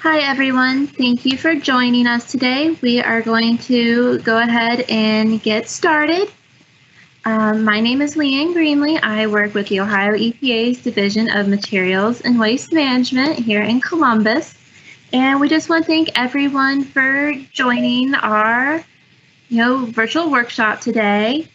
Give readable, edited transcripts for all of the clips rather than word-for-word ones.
Hi, everyone. Thank you for joining us today. We are going to go ahead and get started. My name is Leanne Greenlee. I work with the Ohio EPA's Division of Materials and Waste Management here in Columbus. And we just want to thank everyone for joining our virtual workshop today.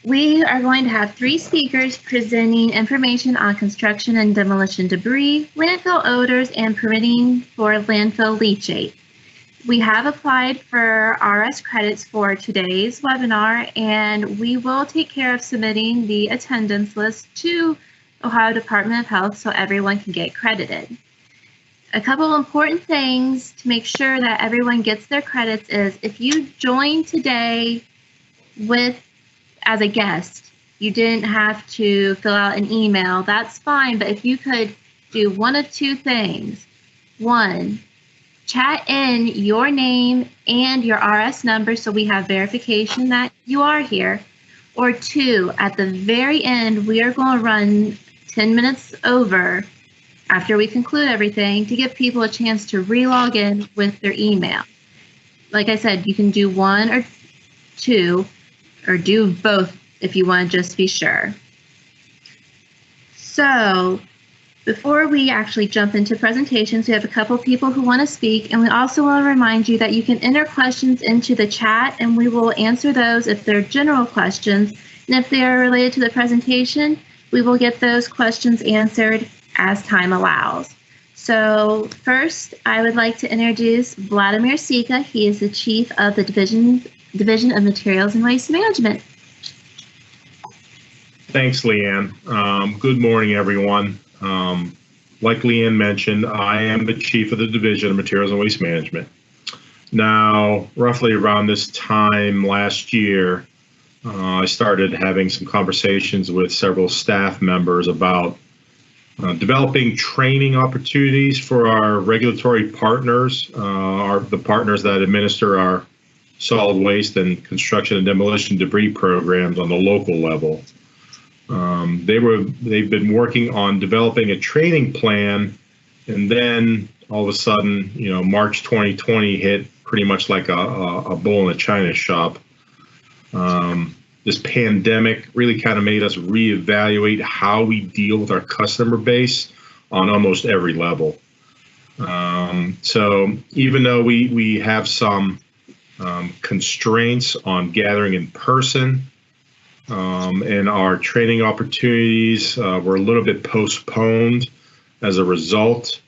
We are going to have 3 speakers presenting information on construction and demolition debris, landfill odors, and permitting for landfill leachate. We have applied for RS credits for today's webinar, and we will take care of submitting the attendance list to Ohio Department of Health so everyone can get credited. A couple important things to make sure that everyone gets their credits is if you join today as a guest, you didn't have to fill out an email, that's fine, but if you could do one of 2 things. 1, chat in your name and your RS number so we have verification that you are here. Or 2, at the very end, we are going to run 10 minutes over after we conclude everything to give people a chance to re-log in with their email. Like I said, you can do 1 or 2, or do both if you want to just be sure. So before we actually jump into presentations, we have a couple people who want to speak, and we also want to remind you that you can enter questions into the chat and we will answer those if they're general questions. And if they are related to the presentation, we will get those questions answered as time allows. So first, I would like to introduce Vladimir Sika. He is the Chief of the Division of Materials and Waste Management. Thanks, Leanne. Good morning, everyone. Like Leanne mentioned, I am the Chief of the Division of Materials and Waste Management. Now, roughly around this time last year, I started having some conversations with several staff members about developing training opportunities for our regulatory partners, the partners that administer our solid waste and construction and demolition debris programs on the local level. They've been working on developing a training plan, and then all of a sudden, March 2020 hit pretty much like a bull in a china shop. This pandemic really kind of made us reevaluate how we deal with our customer base on almost every level. So even though we have some constraints on gathering in person, and our training opportunities were a little bit postponed as a result,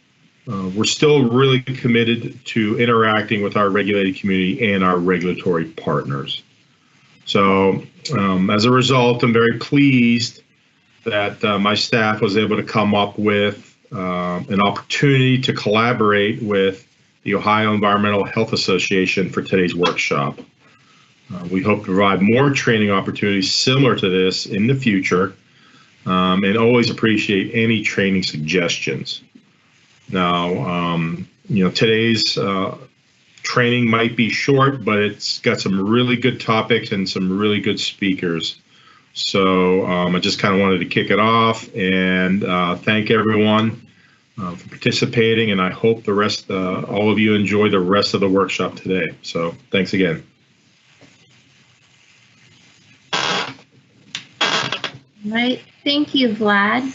we're still really committed to interacting with our regulated community and our regulatory partners. So as a result, I'm very pleased that my staff was able to come up with an opportunity to collaborate with the Ohio Environmental Health Association for today's workshop. We hope to provide more training opportunities similar to this in the future, and always appreciate any training suggestions. Now, today's training might be short, but it's got some really good topics and some really good speakers. So I just kind of wanted to kick it off and thank everyone for participating, and I hope all of you enjoy the rest of the workshop today. So thanks again. All right, thank you, Vlad.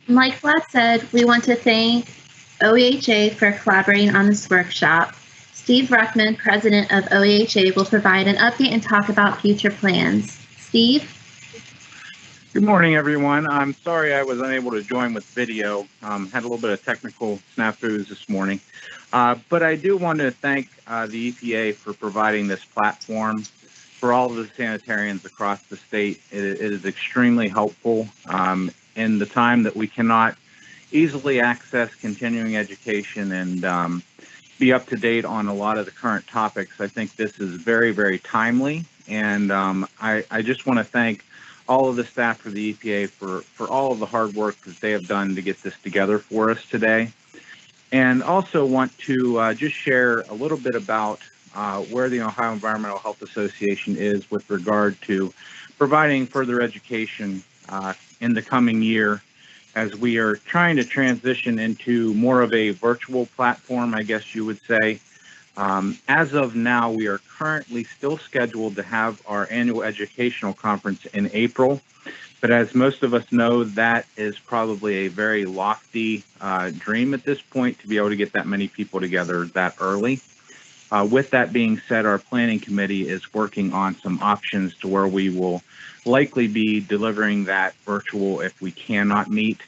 Like Vlad said, we want to thank OEHA for collaborating on this workshop. Steve Ruckman, president of OEHA, will provide an update and talk about future plans. Steve? Good morning, everyone. I'm sorry I was unable to join with video. Had a little bit of technical snafus this morning. But I do want to thank the EPA for providing this platform for all of the sanitarians across the state. It is extremely helpful in the time that we cannot easily access continuing education and be up to date on a lot of the current topics. I think this is very, very timely, and I just want to thank all of the staff for the EPA for all of the hard work that they have done to get this together for us today. And also want to just share a little bit about where the Ohio Environmental Health Association is with regard to providing further education in the coming year as we are trying to transition into more of a virtual platform, I guess you would say. As of now, we are currently still scheduled to have our annual educational conference in April. But as most of us know, that is probably a very lofty dream at this point to be able to get that many people together that early. With that being said, our planning committee is working on some options to where we will likely be delivering that virtual if we cannot meet.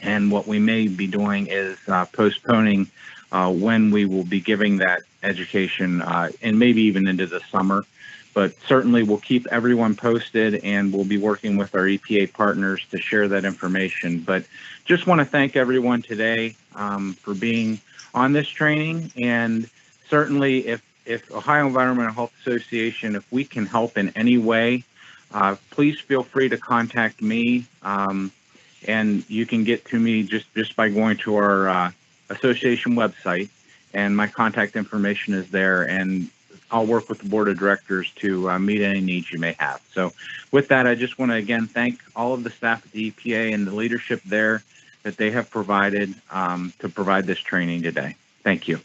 And what we may be doing is postponing when we will be giving that education and maybe even into the summer. But certainly we'll keep everyone posted, and we'll be working with our EPA partners to share that information. But just want to thank everyone today for being on this training. And certainly if Ohio Environmental Health Association, if we can help in any way, please feel free to contact me. And you can get to me just by going to our association website, and my contact information is there. And I'll work with the board of directors to meet any needs you may have. So with that, I just want to again thank all of the staff at the EPA and the leadership there that they have provided to provide this training today. Thank you.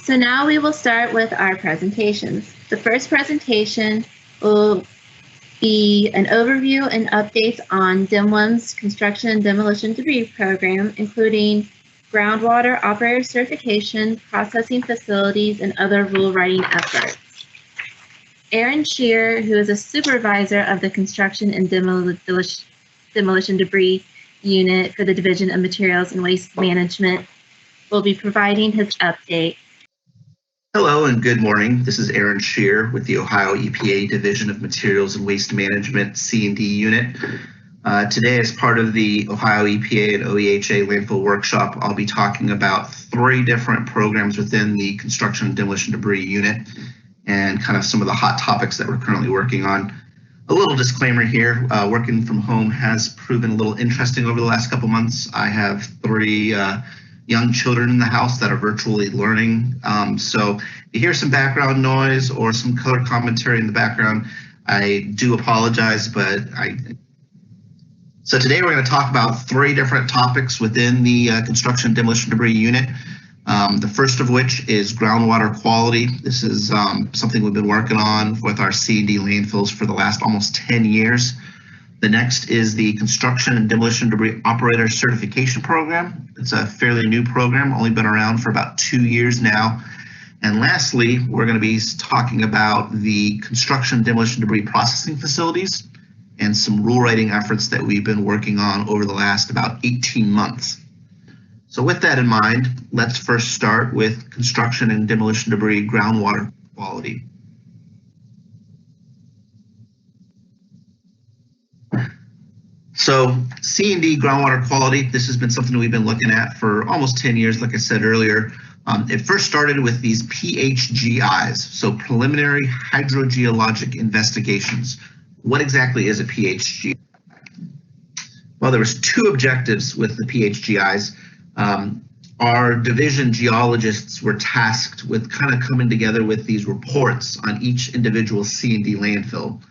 So now we will start with our presentations. The first presentation will be an overview and updates on DEM1's construction and demolition debris program, including groundwater operator certification, processing facilities, and other rule writing efforts. Aaron Shear, who is a supervisor of the construction and demolition debris unit for the Division of Materials and Waste Management, will be providing his update. Hello and good morning. This is Aaron Shear with the Ohio EPA Division of Materials and Waste Management C&D unit. Today, as part of the Ohio EPA and OEHA landfill workshop, I'll be talking about 3 different programs within the construction and demolition debris unit and kind of some of the hot topics that we're currently working on. A little disclaimer here, working from home has proven a little interesting over the last couple months. I have 3 young children in the house that are virtually learning. So if you hear some background noise or some color commentary in the background, I do apologize, but So today we're going to talk about 3 different topics within the construction and demolition debris unit. The first of which is groundwater quality. This is something we've been working on with our C&D landfills for the last almost 10 years. The next is the construction and demolition debris operator certification program. It's a fairly new program, only been around for about 2 years now. And lastly, we're going to be talking about the construction and demolition debris processing facilities and some rule writing efforts that we've been working on over the last about 18 months. So with that in mind, let's first start with construction and demolition debris groundwater quality. So C&D groundwater quality, this has been something we've been looking at for almost 10 years, like I said earlier. It first started with these PHGIs, so preliminary hydrogeologic investigations. What exactly is a PHGI? Well, there was 2 objectives with the PHGIs. Our division geologists were tasked with kind of coming together with these reports on each individual C&D landfill.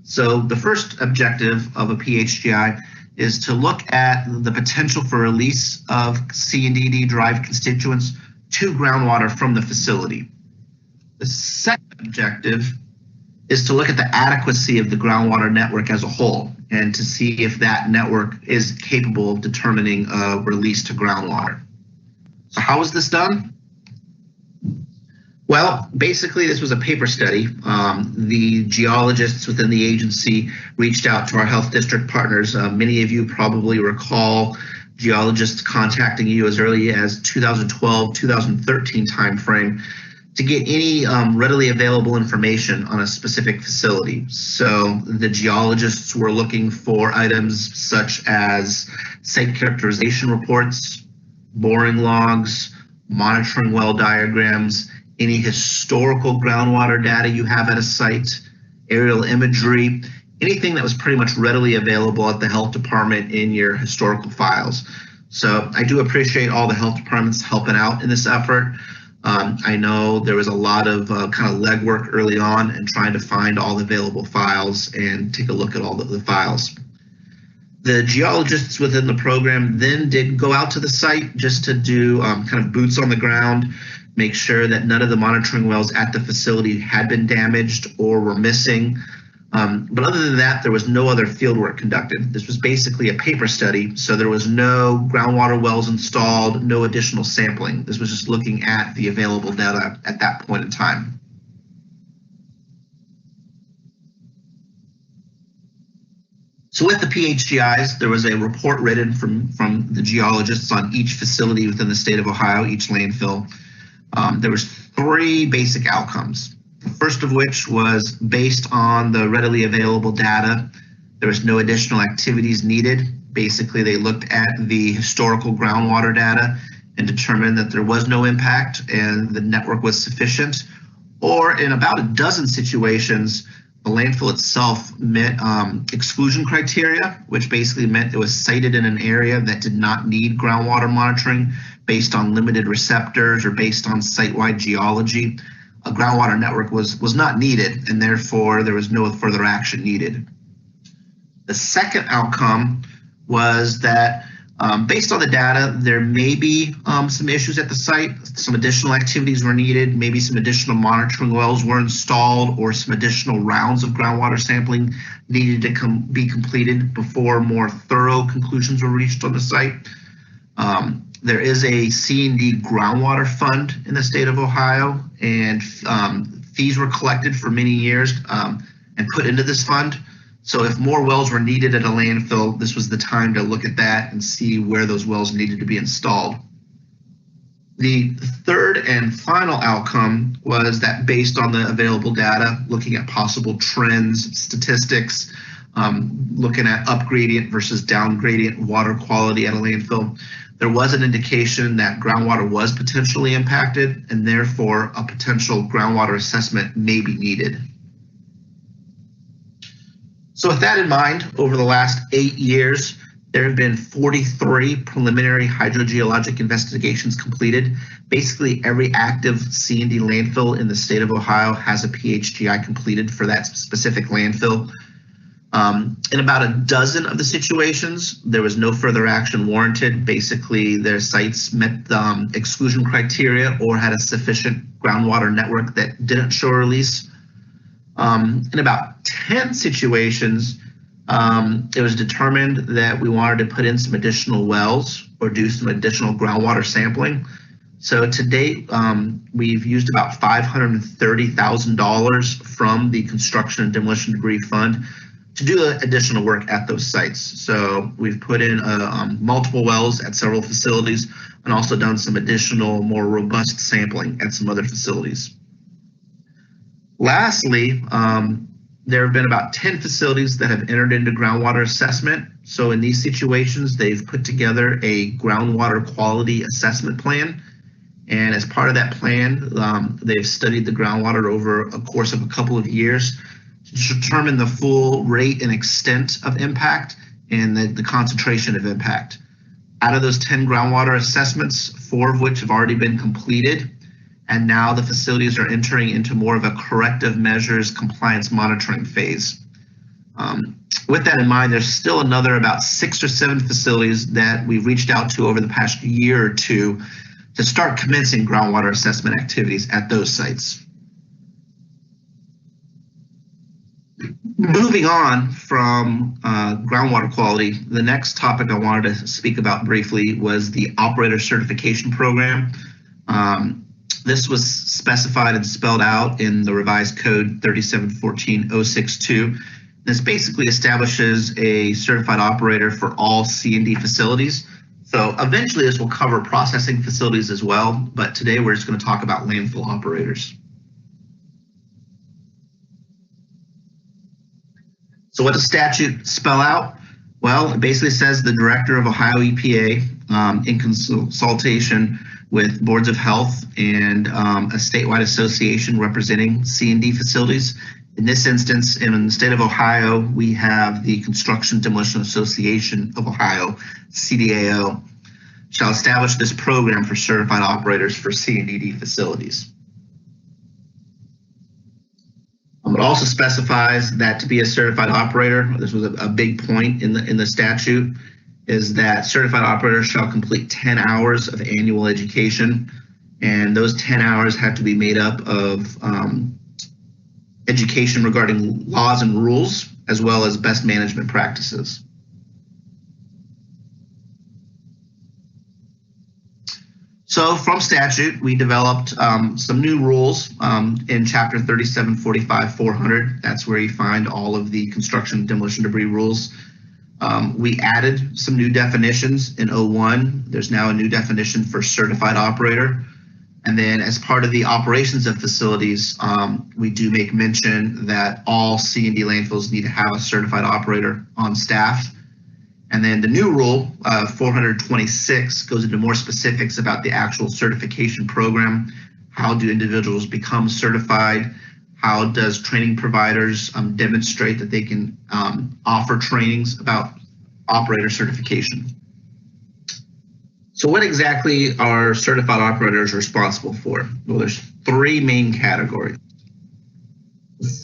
So the first objective of a PHGI is to look at the potential for release of C&D derived constituents to groundwater from the facility. The second objective is to look at the adequacy of the groundwater network as a whole and to see if that network is capable of determining a release to groundwater. So how was this done? Well, basically this was a paper study. The geologists within the agency reached out to our health district partners. Many of you probably recall geologists contacting you as early as 2012, 2013 timeframe to get any readily available information on a specific facility. So the geologists were looking for items such as site characterization reports, boring logs, monitoring well diagrams, any historical groundwater data you have at a site, aerial imagery, anything that was pretty much readily available at the health department in your historical files. So I do appreciate all the health departments helping out in this effort. I know there was a lot of kind of legwork early on and trying to find all the available files and take a look at all the files. The geologists within the program then did go out to the site just to do kind of boots on the ground, make sure that none of the monitoring wells at the facility had been damaged or were missing. But other than that, there was no other field work conducted. This was basically a paper study, so there was no groundwater wells installed, no additional sampling. This was just looking at the available data at that point in time. So with the PHGIs, there was a report written from the geologists on each facility within the state of Ohio, each landfill. There was 3 basic outcomes. The first of which was based on the readily available data. There was no additional activities needed. Basically, they looked at the historical groundwater data and determined that there was no impact and the network was sufficient. Or in about a dozen situations, the landfill itself met exclusion criteria, which basically meant it was sited in an area that did not need groundwater monitoring based on limited receptors or based on site-wide geology. A groundwater network was not needed, and therefore there was no further action needed. The second outcome was that based on the data, there may be some issues at the site. Some additional activities were needed, maybe some additional monitoring wells were installed, or some additional rounds of groundwater sampling needed to be completed before more thorough conclusions were reached on the site. There is a C&D groundwater fund in the state of Ohio, and fees were collected for many years and put into this fund. So if more wells were needed at a landfill, this was the time to look at that and see where those wells needed to be installed. The third and final outcome was that based on the available data, looking at possible trends, statistics, looking at up gradient versus down gradient water quality at a landfill, there was an indication that groundwater was potentially impacted, and therefore a potential groundwater assessment may be needed. So with that in mind, over the last 8 years, there have been 43 preliminary hydrogeologic investigations completed. Basically, every active C&D landfill in the state of Ohio has a PHGI completed for that specific landfill. In about a dozen of the situations, there was no further action warranted. Basically, their sites met the exclusion criteria or had a sufficient groundwater network that didn't show release. In about 10 situations, it was determined that we wanted to put in some additional wells or do some additional groundwater sampling. So to date, we've used about $530,000 from the Construction and Demolition Debris Fund to do additional work at those sites. So we've put in multiple wells at several facilities and also done some additional, more robust sampling at some other facilities. Lastly, there have been about 10 facilities that have entered into groundwater assessment. So in these situations, they've put together a groundwater quality assessment plan. And as part of that plan, they've studied the groundwater over a course of a couple of years to determine the full rate and extent of impact and the concentration of impact. Out of those 10 groundwater assessments, 4 of which have already been completed, and now the facilities are entering into more of a corrective measures compliance monitoring phase. With that in mind, there's still another about 6 or 7 facilities that we've reached out to over the past year or two to start commencing groundwater assessment activities at those sites. Moving on from groundwater quality, the next topic I wanted to speak about briefly was the operator certification program. This was specified and spelled out in the revised code 3714-062. This basically establishes a certified operator for all C&D facilities. So eventually this will cover processing facilities as well, but today we're just going to talk about landfill operators. So what does statute spell out? Well, it basically says the director of Ohio EPA in consultation with boards of health and a statewide association representing C&D facilities. In this instance, in the state of Ohio, we have the Construction Demolition Association of Ohio, CDAO, shall establish this program for certified operators for C&D facilities. It also specifies that to be a certified operator, this was a big point in the statute, is that certified operators shall complete 10 hours of annual education, and those 10 hours have to be made up of education regarding laws and rules, as well as best management practices. So from statute, we developed some new rules in Chapter 3745-400. That's where you find all of the construction demolition debris rules. We added some new definitions in 01. There's now a new definition for certified operator. And then as part of the operations of facilities, we do make mention that all C&D landfills need to have a certified operator on staff. And then the new rule, 426, goes into more specifics about the actual certification program. How do individuals become certified? How does training providers demonstrate that they can offer trainings about operator certification? So what exactly are certified operators responsible for? Well, there's three main categories.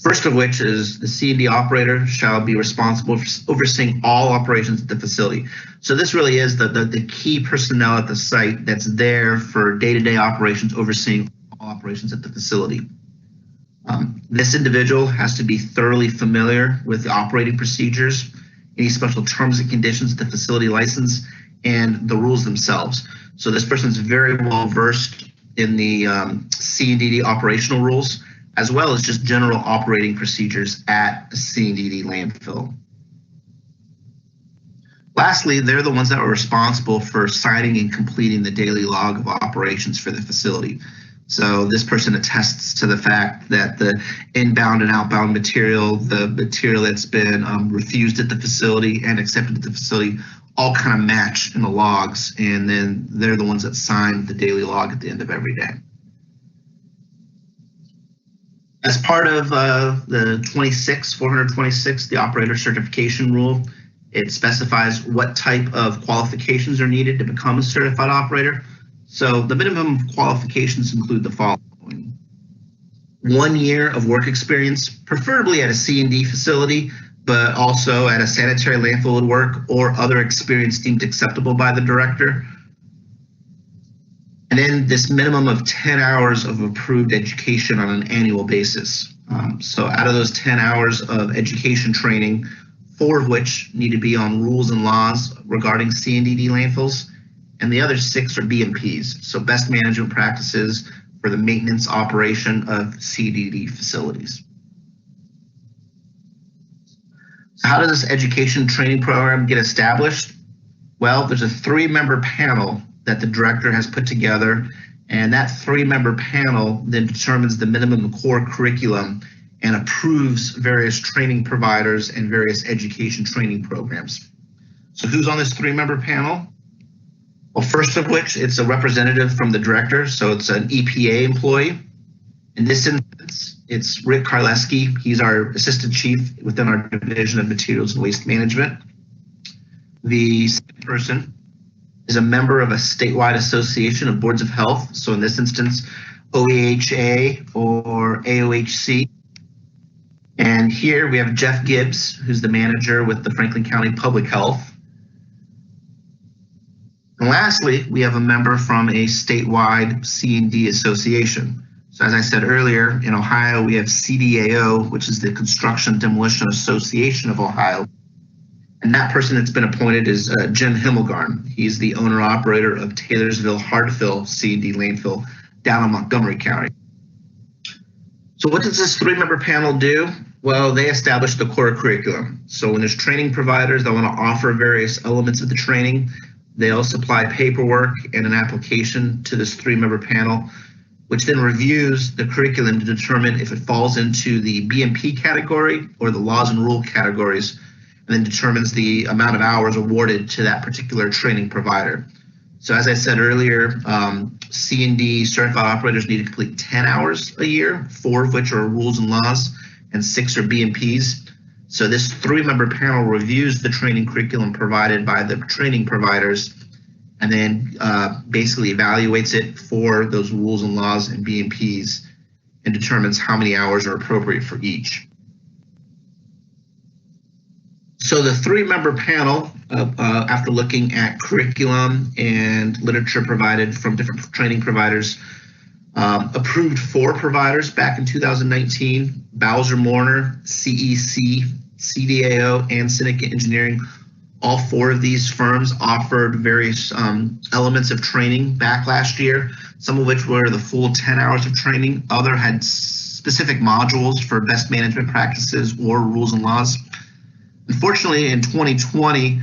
First of which is the C&D operator shall be responsible for overseeing all operations at the facility. So this really is the key personnel at the site that's there for day-to-day operations, overseeing all operations at the facility. This individual has to be thoroughly familiar with the operating procedures, any special terms and conditions of the facility license, and the rules themselves. So this person is very well versed in the C&D operational rules, as well as just general operating procedures at a C&D landfill. Lastly, they're the ones that are responsible for signing and completing the daily log of operations for the facility. So this person attests to the fact that the inbound and outbound material, the material that's been refused at the facility and accepted at the facility, all kind of match in the logs, and then they're the ones that sign the daily log at the end of every day. As part of the 426, the operator certification rule, it specifies what type of qualifications are needed to become a certified operator. So the minimum qualifications include the following: 1 year of work experience, preferably at a C&D facility, but also at a sanitary landfill would work, or other experience deemed acceptable by the director. And then this minimum of 10 hours of approved education on an annual basis. So out of those 10 hours of education training, 4 of which need to be on rules and laws regarding C&D landfills, and the other 6 are BMPs, so best management practices for the maintenance operation of C&D facilities. So how does this education training program get established? Well, there's a 3-member panel that the director has put together, and that 3-member panel then determines the minimum core curriculum and approves various training providers and various education training programs. So who's on this 3-member panel? Well, first of which, it's a representative from the director, so it's an EPA employee. In this instance, it's Rick Karleski. He's our assistant chief within our Division of Materials and Waste Management. The second person is a member of a statewide association of boards of health. So in this instance, OEHA or AOHC. And here we have Jeff Gibbs, who's the manager with the Franklin County Public Health. And lastly, we have a member from a statewide C&D association. So as I said earlier, in Ohio, we have CDAO, which is the Construction Demolition Association of Ohio. And that person that's been appointed is Jim Himmelgarn. He's the owner-operator of Taylorsville-Hardfill C&D landfill down in Montgomery County. So what does this 3-member panel do? Well, they establish the core curriculum. So when there's training providers that want to offer various elements of the training, they'll supply paperwork and an application to this 3-member panel, which then reviews the curriculum to determine if it falls into the BMP category or the laws and rule categories, and then determines the amount of hours awarded to that particular training provider. So as I said earlier, C&D certified operators need to complete 10 hours a year, 4 of which are rules and laws, and 6 are BMPs. So this 3-member panel reviews the training curriculum provided by the training providers, and then basically evaluates it for those rules and laws and BMPs, and determines how many hours are appropriate for each. So the 3-member panel, after looking at curriculum and literature provided from different training providers, approved 4 providers back in 2019: Bowser Mourner, CEC, CDAO, and Seneca Engineering. All 4 of these firms offered various elements of training back last year, some of which were the full 10 hours of training. Other had specific modules for best management practices or rules and laws. Unfortunately, in 2020,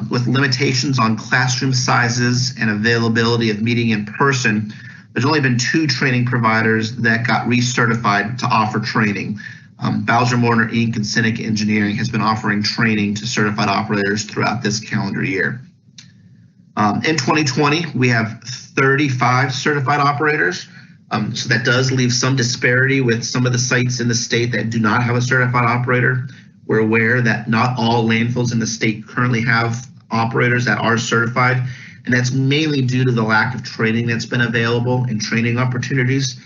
with limitations on classroom sizes and availability of meeting in person, there's only been 2 training providers that got recertified to offer training. Bowser Mourner Inc. and Seneca Engineering has been offering training to certified operators throughout this calendar year. In 2020, we have 35 certified operators. So that does leave some disparity with some of the sites in the state that do not have a certified operator. We're aware that not all landfills in the state currently have operators that are certified, and that's mainly due to the lack of training that's been available and training opportunities.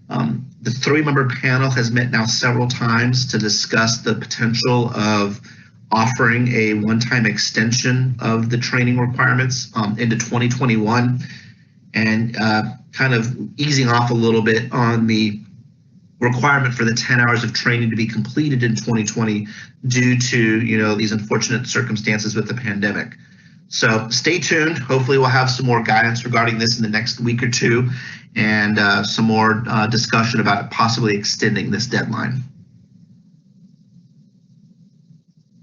The 3-member panel has met now several times to discuss the potential of offering a one-time extension of the training requirements into 2021, and kind of easing off a little bit on the requirement for the 10 hours of training to be completed in 2020 due to these unfortunate circumstances with the pandemic. So stay tuned. Hopefully we'll have some more guidance regarding this in the next week or 2, and some more discussion about possibly extending this deadline.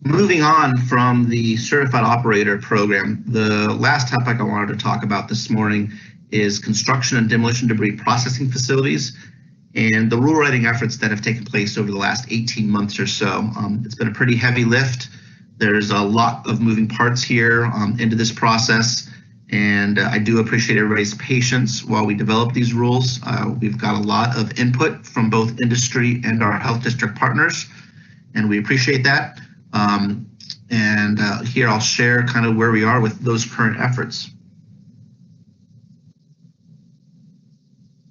Moving on from the certified operator program, the last topic I wanted to talk about this morning is construction and demolition debris processing facilities and the rule writing efforts that have taken place over the last 18 months or so. It's been a pretty heavy lift. There's a lot of moving parts here into this process, and I do appreciate everybody's patience while we develop these rules. We've got a lot of input from both industry and our health district partners, and we appreciate that. Here I'll share kind of where we are with those current efforts.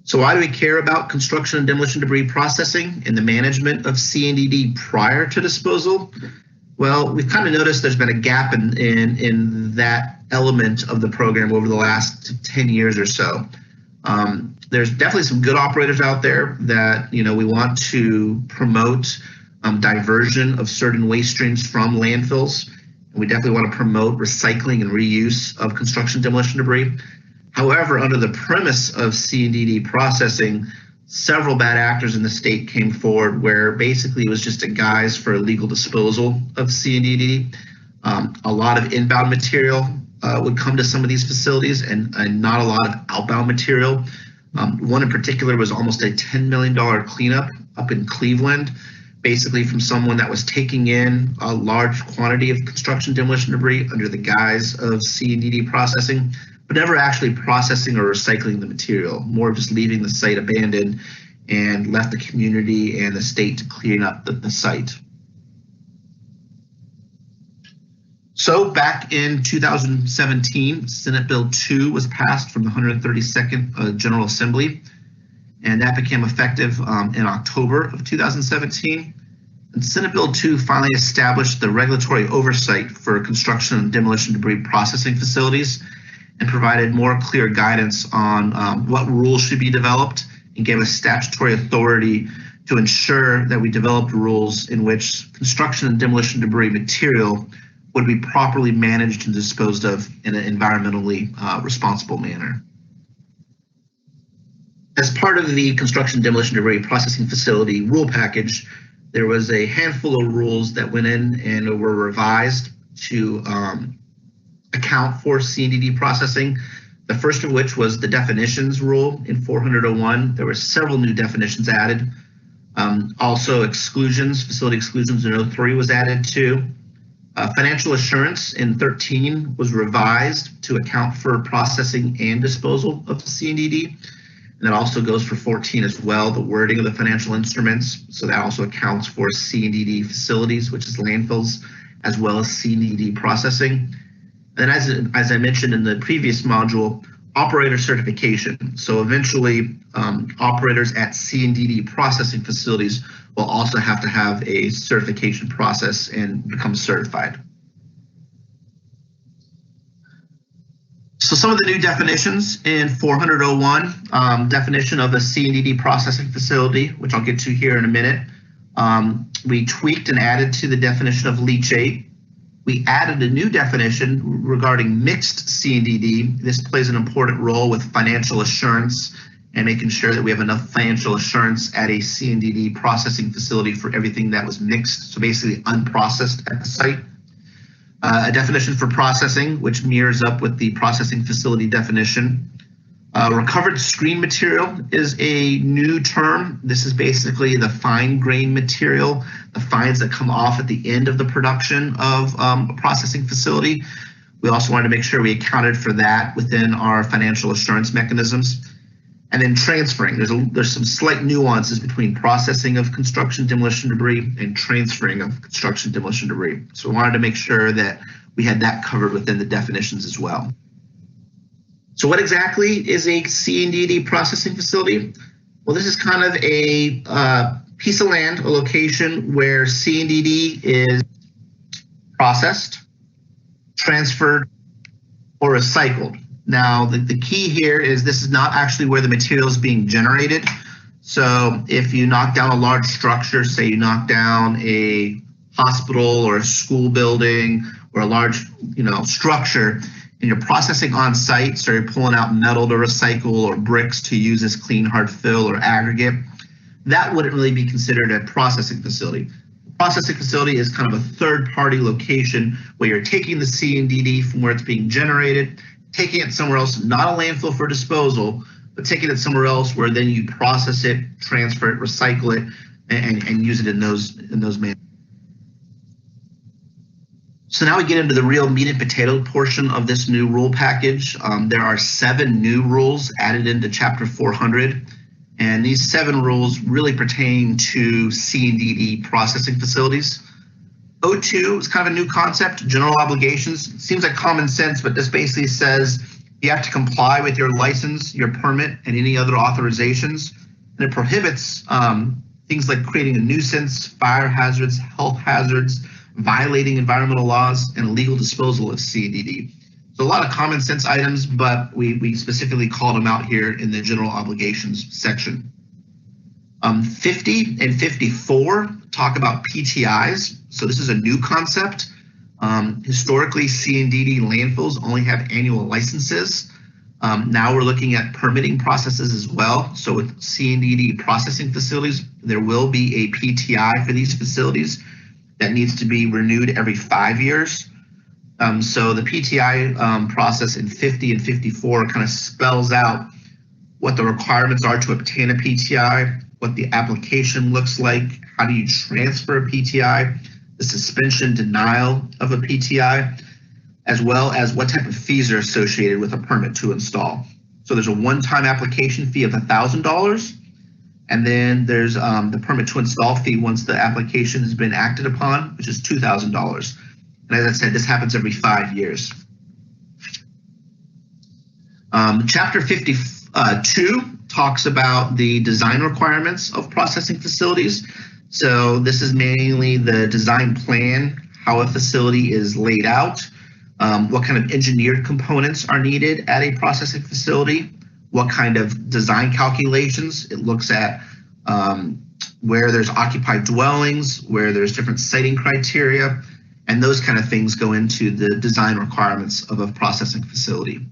So why do we care about construction and demolition debris processing and the management of C&DD prior to disposal? Well, we've kind of noticed there's been a gap in that element of the program over the last 10 years or so. There's definitely some good operators out there that we want to promote diversion of certain waste streams from landfills. And we definitely want to promote recycling and reuse of construction demolition debris. However, under the premise of C&DD processing, several bad actors in the state came forward where basically it was just a guise for illegal disposal of C&DD. A lot of inbound material would come to some of these facilities and not a lot of outbound material. One in particular was almost a $10 million cleanup up in Cleveland, basically from someone that was taking in a large quantity of construction demolition debris under the guise of C&DD processing, but never actually processing or recycling the material, more just leaving the site abandoned and left the community and the state to clean up the site. So back in 2017, Senate Bill 2 was passed from the 132nd General Assembly, and that became effective in October of 2017. And Senate Bill 2 finally established the regulatory oversight for construction and demolition debris processing facilities and provided more clear guidance on what rules should be developed, and gave us statutory authority to ensure that we developed rules in which construction and demolition debris material would be properly managed and disposed of in an environmentally responsible manner. As part of the construction demolition debris processing facility rule package, there was a handful of rules that went in and were revised to account for C&DD processing. The first of which was the definitions rule in 400-01. There were several new definitions added. Also exclusions, facility exclusions in 03 was added too. Financial assurance in 13 was revised to account for processing and disposal of C&DD. And that also goes for 14 as well, the wording of the financial instruments. So that also accounts for C&DD facilities, which is landfills, as well as C&DD processing. And as I mentioned in the previous module, operator certification. So eventually, operators at C&DD processing facilities will also have to have a certification process and become certified. So some of the new definitions in 400.01, definition of a C&DD processing facility, which I'll get to here in a minute. We tweaked and added to the definition of leachate. We added a new definition regarding mixed C&DD. This plays an important role with financial assurance and making sure that we have enough financial assurance at a C&DD processing facility for everything that was mixed, so basically unprocessed at the site. A definition for processing, which mirrors up with the processing facility definition. Recovered screen material is a new term. This is basically the fine grain material, the fines that come off at the end of the production of a processing facility. We also wanted to make sure we accounted for that within our financial assurance mechanisms. And then transferring, there's some slight nuances between processing of construction demolition debris and transferring of construction demolition debris. So we wanted to make sure that we had that covered within the definitions as well. So what exactly is a C&DD processing facility? Well, this is kind of a piece of land, a location where C&DD is processed, transferred, or recycled. Now, the key here is this is not actually where the material is being generated. So if you knock down a large structure, say you knock down a hospital or a school building or a large, structure, and you're processing on site, so you're pulling out metal to recycle or bricks to use as clean hard fill or aggregate, that wouldn't really be considered a processing facility. Processing facility is kind of a third-party location where you're taking the C&DD from where it's being generated, taking it somewhere else, not a landfill for disposal, but taking it somewhere else where then you process it, transfer it, recycle it, and use it in those manners. So now we get into the real meat and potato portion of this new rule package. There are 7 new rules added into Chapter 400, and these 7 rules really pertain to C&DD processing facilities. O2 is kind of a new concept, general obligations. It seems like common sense, but this basically says you have to comply with your license, your permit, and any other authorizations. And it prohibits things like creating a nuisance, fire hazards, health hazards, violating environmental laws, and illegal disposal of C&DD. So a lot of common sense items, but we specifically called them out here in the general obligations section. 50 and 54 talk about PTIs. So this is a new concept. Historically, C&DD landfills only have annual licenses. Now we're looking at permitting processes as well. So with C&DD processing facilities, there will be a PTI for these facilities that needs to be renewed every 5 years. So the PTI process in 50 and 54 kind of spells out what the requirements are to obtain a PTI, what the application looks like, how do you transfer a PTI, the suspension denial of a PTI, as well as what type of fees are associated with a permit to install. So there's a one-time application fee of $1,000, and then there's the permit to install fee once the application has been acted upon, which is $2,000. And as I said, this happens every 5 years. Chapter 52 talks about the design requirements of processing facilities. So this is mainly the design plan, how a facility is laid out, what kind of engineered components are needed at a processing facility, what kind of design calculations. It looks at where there's occupied dwellings, where there's different siting criteria, and those kind of things go into the design requirements of a processing facility.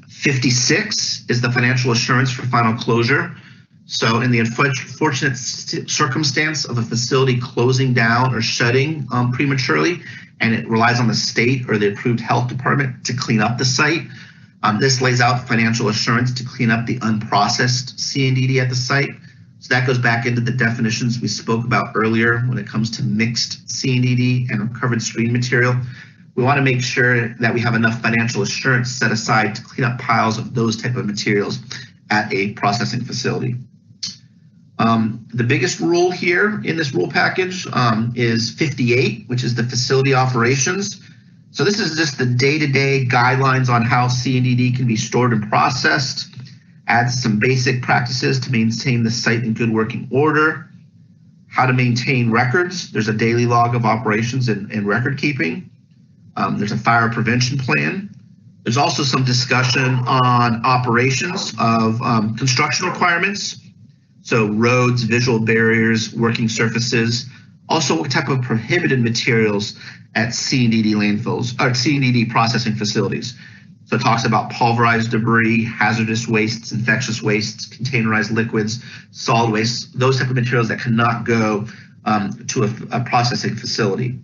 56 is the financial assurance for final closure. So in the unfortunate circumstance of a facility closing down or shutting prematurely, and it relies on the state or the approved health department to clean up the site, this lays out financial assurance to clean up the unprocessed C&DD at the site. So that goes back into the definitions we spoke about earlier when it comes to mixed C&DD and recovered screen material. We want to make sure that we have enough financial assurance set aside to clean up piles of those type of materials at a processing facility. The biggest rule here in this rule package is 58, which is the facility operations. So this is just the day-to-day guidelines on how C&DD can be stored and processed, adds some basic practices to maintain the site in good working order, how to maintain records. There's a daily log of operations and record keeping. There's a fire prevention plan. There's also some discussion on operations of construction requirements. So roads, visual barriers, working surfaces. Also what type of prohibited materials at C&DD landfills, or C&DD processing facilities. So it talks about pulverized debris, hazardous wastes, infectious wastes, containerized liquids, solid wastes, those type of materials that cannot go to a processing facility.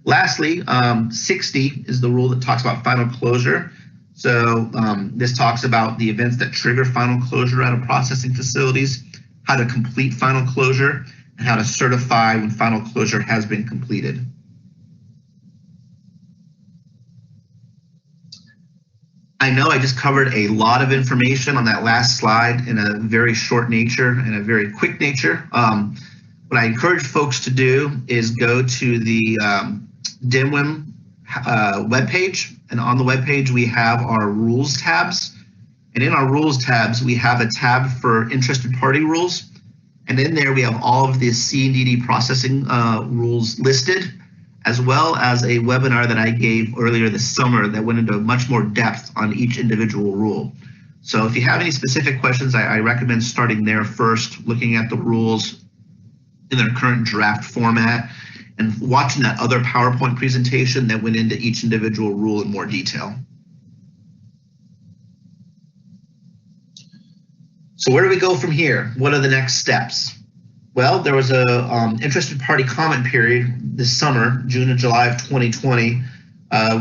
Lastly, 60 is the rule that talks about final closure. So this talks about the events that trigger final closure out of processing facilities, how to complete final closure, and how to certify when final closure has been completed. I know I just covered a lot of information on that last slide in a very short nature and a very quick nature. What I encourage folks to do is go to the DMWIM webpage, and on the webpage we have our rules tabs. And in our rules tabs, we have a tab for interested party rules. And in there we have all of the C&DD processing rules listed, as well as a webinar that I gave earlier this summer that went into much more depth on each individual rule. So if you have any specific questions, I recommend starting there first, looking at the rules in their current draft format, and watching that other PowerPoint presentation that went into each individual rule in more detail. So where do we go from here? What are the next steps? Well, there was a interested party comment period this summer, June and July of 2020.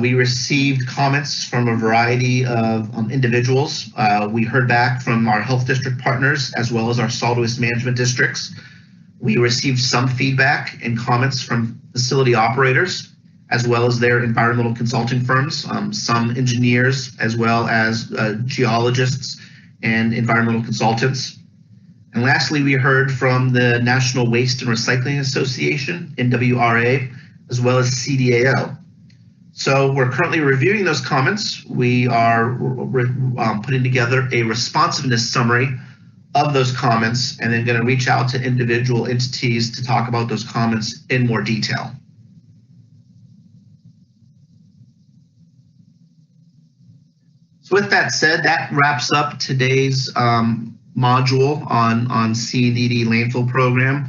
We received comments from a variety of individuals. We heard back from our health district partners as well as our solid waste management districts. We received some feedback and comments from facility operators as well as their environmental consulting firms, some engineers as well as geologists and environmental consultants. And lastly, we heard from the National Waste and Recycling Association, NWRA, as well as CDAO. So we're currently reviewing those comments. We are putting together a responsiveness summary of those comments and then going to reach out to individual entities to talk about those comments in more detail. So with that said, that wraps up today's module on C&DD landfill program.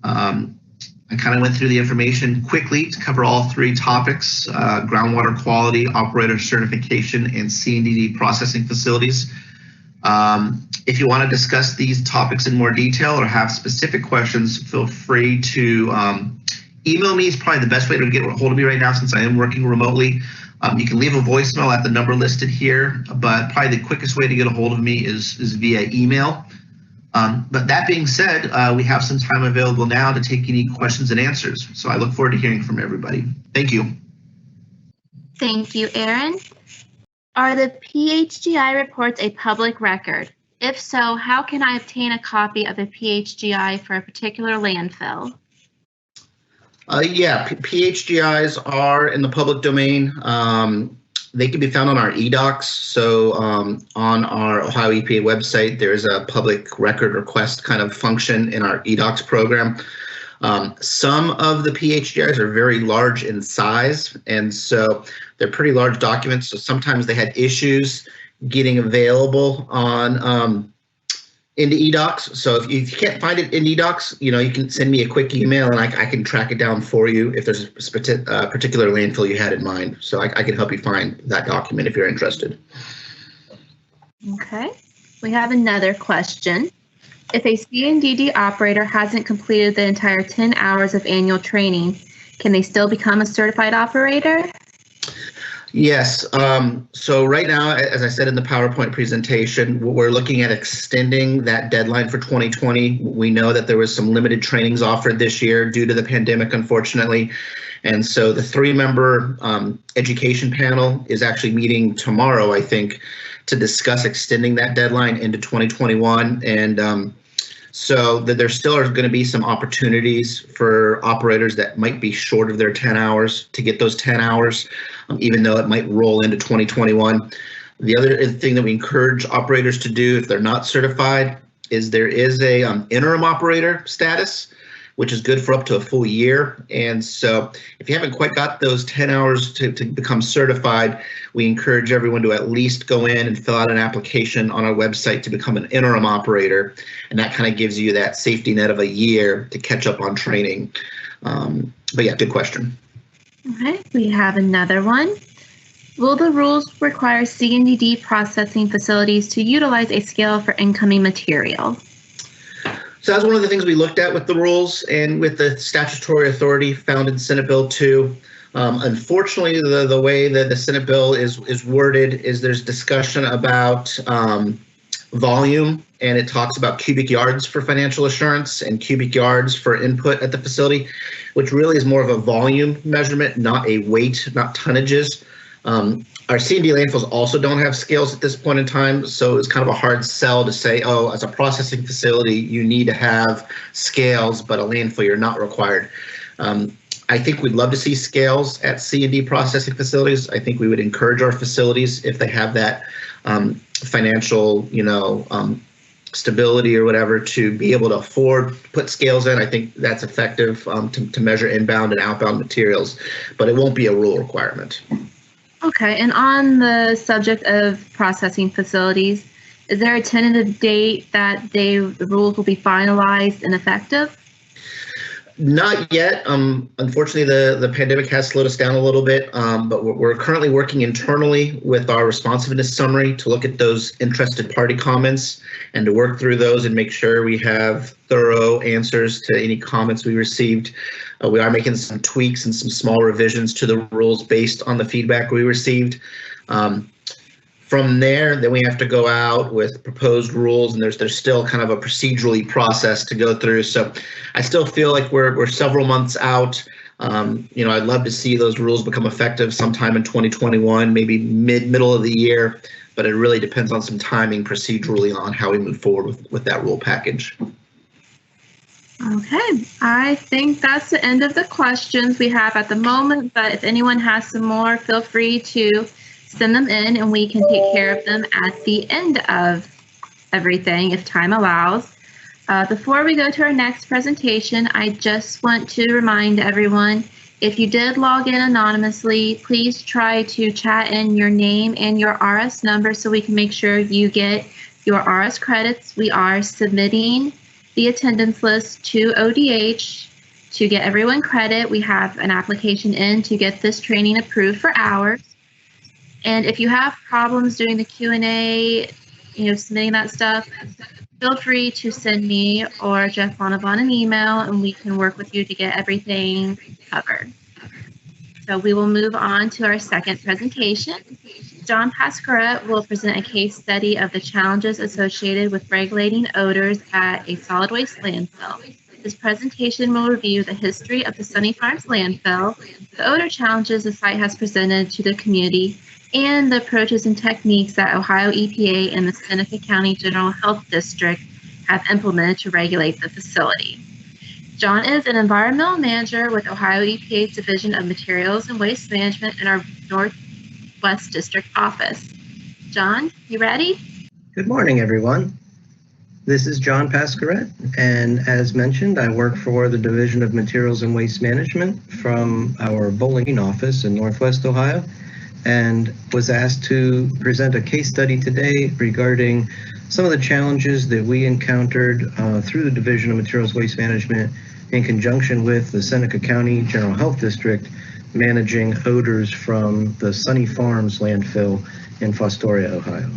I kind of went through the information quickly to cover all three topics: groundwater quality, operator certification, and C&DD processing facilities. If you want to discuss these topics in more detail or have specific questions, feel free to email me. Is probably the best way to get a hold of me right now since I am working remotely. You can leave a voicemail at the number listed here, but probably the quickest way to get a hold of me is via email. But that being said, we have some time available now to take any questions and answers. So I look forward to hearing from everybody. Thank you. Thank you, Aaron. Are the PHGI reports a public record? If so, how can I obtain a copy of a PHGI for a particular landfill? Yeah, PHGIs are in the public domain. They can be found on our eDocs. So on our Ohio EPA website, there is a public record request kind of function in our eDocs program. Some of the PHGIs are very large in size, and so they're pretty large documents. So sometimes they had issues getting available on into eDocs. So if you can't find it in eDocs, you can send me a quick email and I can track it down for you if there's a particular landfill you had in mind. So I can help you find that document if you're interested. Okay, we have another question. If a C&DD operator hasn't completed the entire 10 hours of annual training, can they still become a certified operator? Yes. So right now, as I said in the PowerPoint presentation, we're looking at extending that deadline for 2020. We know that there was some limited trainings offered this year due to the pandemic, unfortunately. And so the 3-member education panel is actually meeting tomorrow, I think, to discuss extending that deadline into 2021. And so that there still are going to be some opportunities for operators that might be short of their 10 hours to get those 10 hours, even though it might roll into 2021. The other thing that we encourage operators to do if they're not certified is there is a interim operator status, which is good for up to a full year. And so if you haven't quite got those 10 hours to become certified, we encourage everyone to at least go in and fill out an application on our website to become an interim operator. And that kind of gives you that safety net of a year to catch up on training. But yeah, good question. Okay, we have another one. Will the rules require C&D processing facilities to utilize a scale for incoming material? So that's one of the things we looked at with the rules and with the statutory authority found in Senate Bill 2. Unfortunately, the way that the Senate bill is worded is there's discussion about volume, and it talks about cubic yards for financial assurance and cubic yards for input at the facility, which really is more of a volume measurement, not a weight, not tonnages. Our C&D landfills also don't have scales at this point in time, so it's kind of a hard sell to say, oh, as a processing facility, you need to have scales, but a landfill, you're not required. I think we'd love to see scales at C&D processing facilities. I think we would encourage our facilities, if they have that financial, stability or whatever, to be able to afford to put scales in. I think that's effective to measure inbound and outbound materials, but it won't be a rule requirement. Okay, and on the subject of processing facilities, is there a tentative date that the rules will be finalized and effective? Not yet. Unfortunately, the pandemic has slowed us down a little bit, but we're currently working internally with our responsiveness summary to look at those interested party comments and to work through those and make sure we have thorough answers to any comments we received. We are making some tweaks and some small revisions to the rules based on the feedback we received. From there, then we have to go out with proposed rules, and there's still kind of a procedurally process to go through. So I still feel like we're several months out. I'd love to see those rules become effective sometime in 2021, maybe middle of the year, but it really depends on some timing procedurally on how we move forward with that rule package. Okay, I think that's the end of the questions we have at the moment, but if anyone has some more, feel free to send them in and we can take care of them at the end of everything if time allows. Before we go to our next presentation, I just want to remind everyone, if you did log in anonymously, please try to chat in your name and your RS number so we can make sure you get your RS credits. We are submitting the attendance list to ODH to get everyone credit. We have an application in to get this training approved for hours. And if you have problems doing the Q&A, submitting that stuff, feel free to send me or Jeff Bonavon an email and we can work with you to get everything covered. So we will move on to our second presentation. John Pascaret will present a case study of the challenges associated with regulating odors at a solid waste landfill. This presentation will review the history of the Sunny Farms landfill, the odor challenges the site has presented to the community, and the approaches and techniques that Ohio EPA and the Seneca County General Health District have implemented to regulate the facility. John is an environmental manager with Ohio EPA's Division of Materials and Waste Management in our Northwest District office. John, you ready? Good morning, everyone. This is John Pascaret, and as mentioned, I work for the Division of Materials and Waste Management from our Bowling Green office in Northwest Ohio, and was asked to present a case study today regarding some of the challenges that we encountered through the Division of Materials Waste Management in conjunction with the Seneca County General Health District managing odors from the Sunny Farms landfill in Fostoria, Ohio.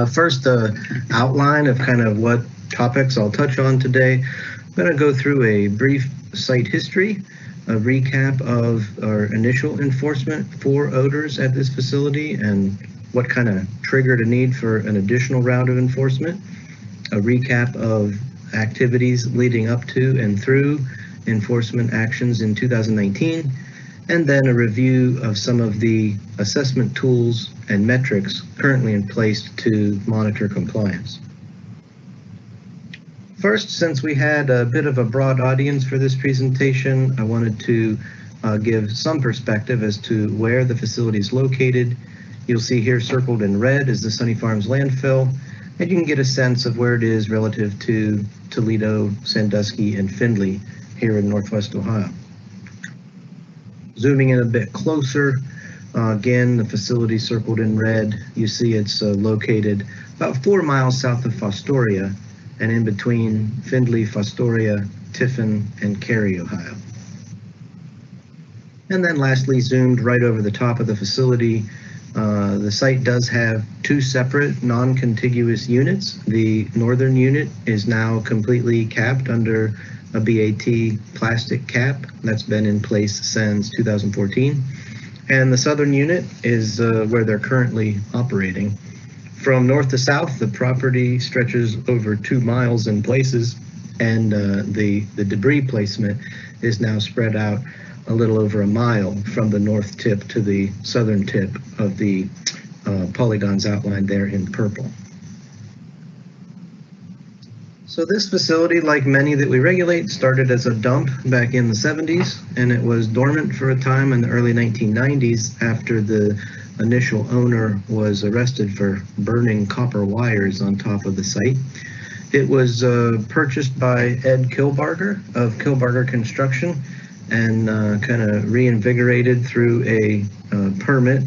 First, the outline of kind of what topics I'll touch on today. I'm going to go through a brief site history, a recap of our initial enforcement for odors at this facility and what kind of triggered a need for an additional round of enforcement, a recap of activities leading up to and through enforcement actions in 2019, and then a review of some of the assessment tools and metrics currently in place to monitor compliance. First, since we had a bit of a broad audience for this presentation, I wanted to give some perspective as to where the facility is located. You'll see here circled in red is the Sunny Farms landfill. and you can get a sense of where it is relative to Toledo, Sandusky, and Findlay here in Northwest Ohio. Zooming in a bit closer, again, the facility circled in red, you see it's located about 4 miles south of Fostoria and in between Findlay, Fostoria, Tiffin, and Cary, Ohio. And then lastly, zoomed right over the top of the facility, the site does have 2 separate non-contiguous units. The northern unit is now completely capped under a BAT plastic cap that's been in place since 2014. And the southern unit is where they're currently operating. From north to south, the property stretches over 2 miles in places, and the debris placement is now spread out a little over a mile from the north tip to the southern tip of the polygons outlined there in purple. So this facility, like many that we regulate, started as a dump back in the 70s, and it was dormant for a time in the early 1990s after the initial owner was arrested for burning copper wires on top of the site. It was purchased by Ed Kilbarger of Kilbarger Construction and kind of reinvigorated through a permit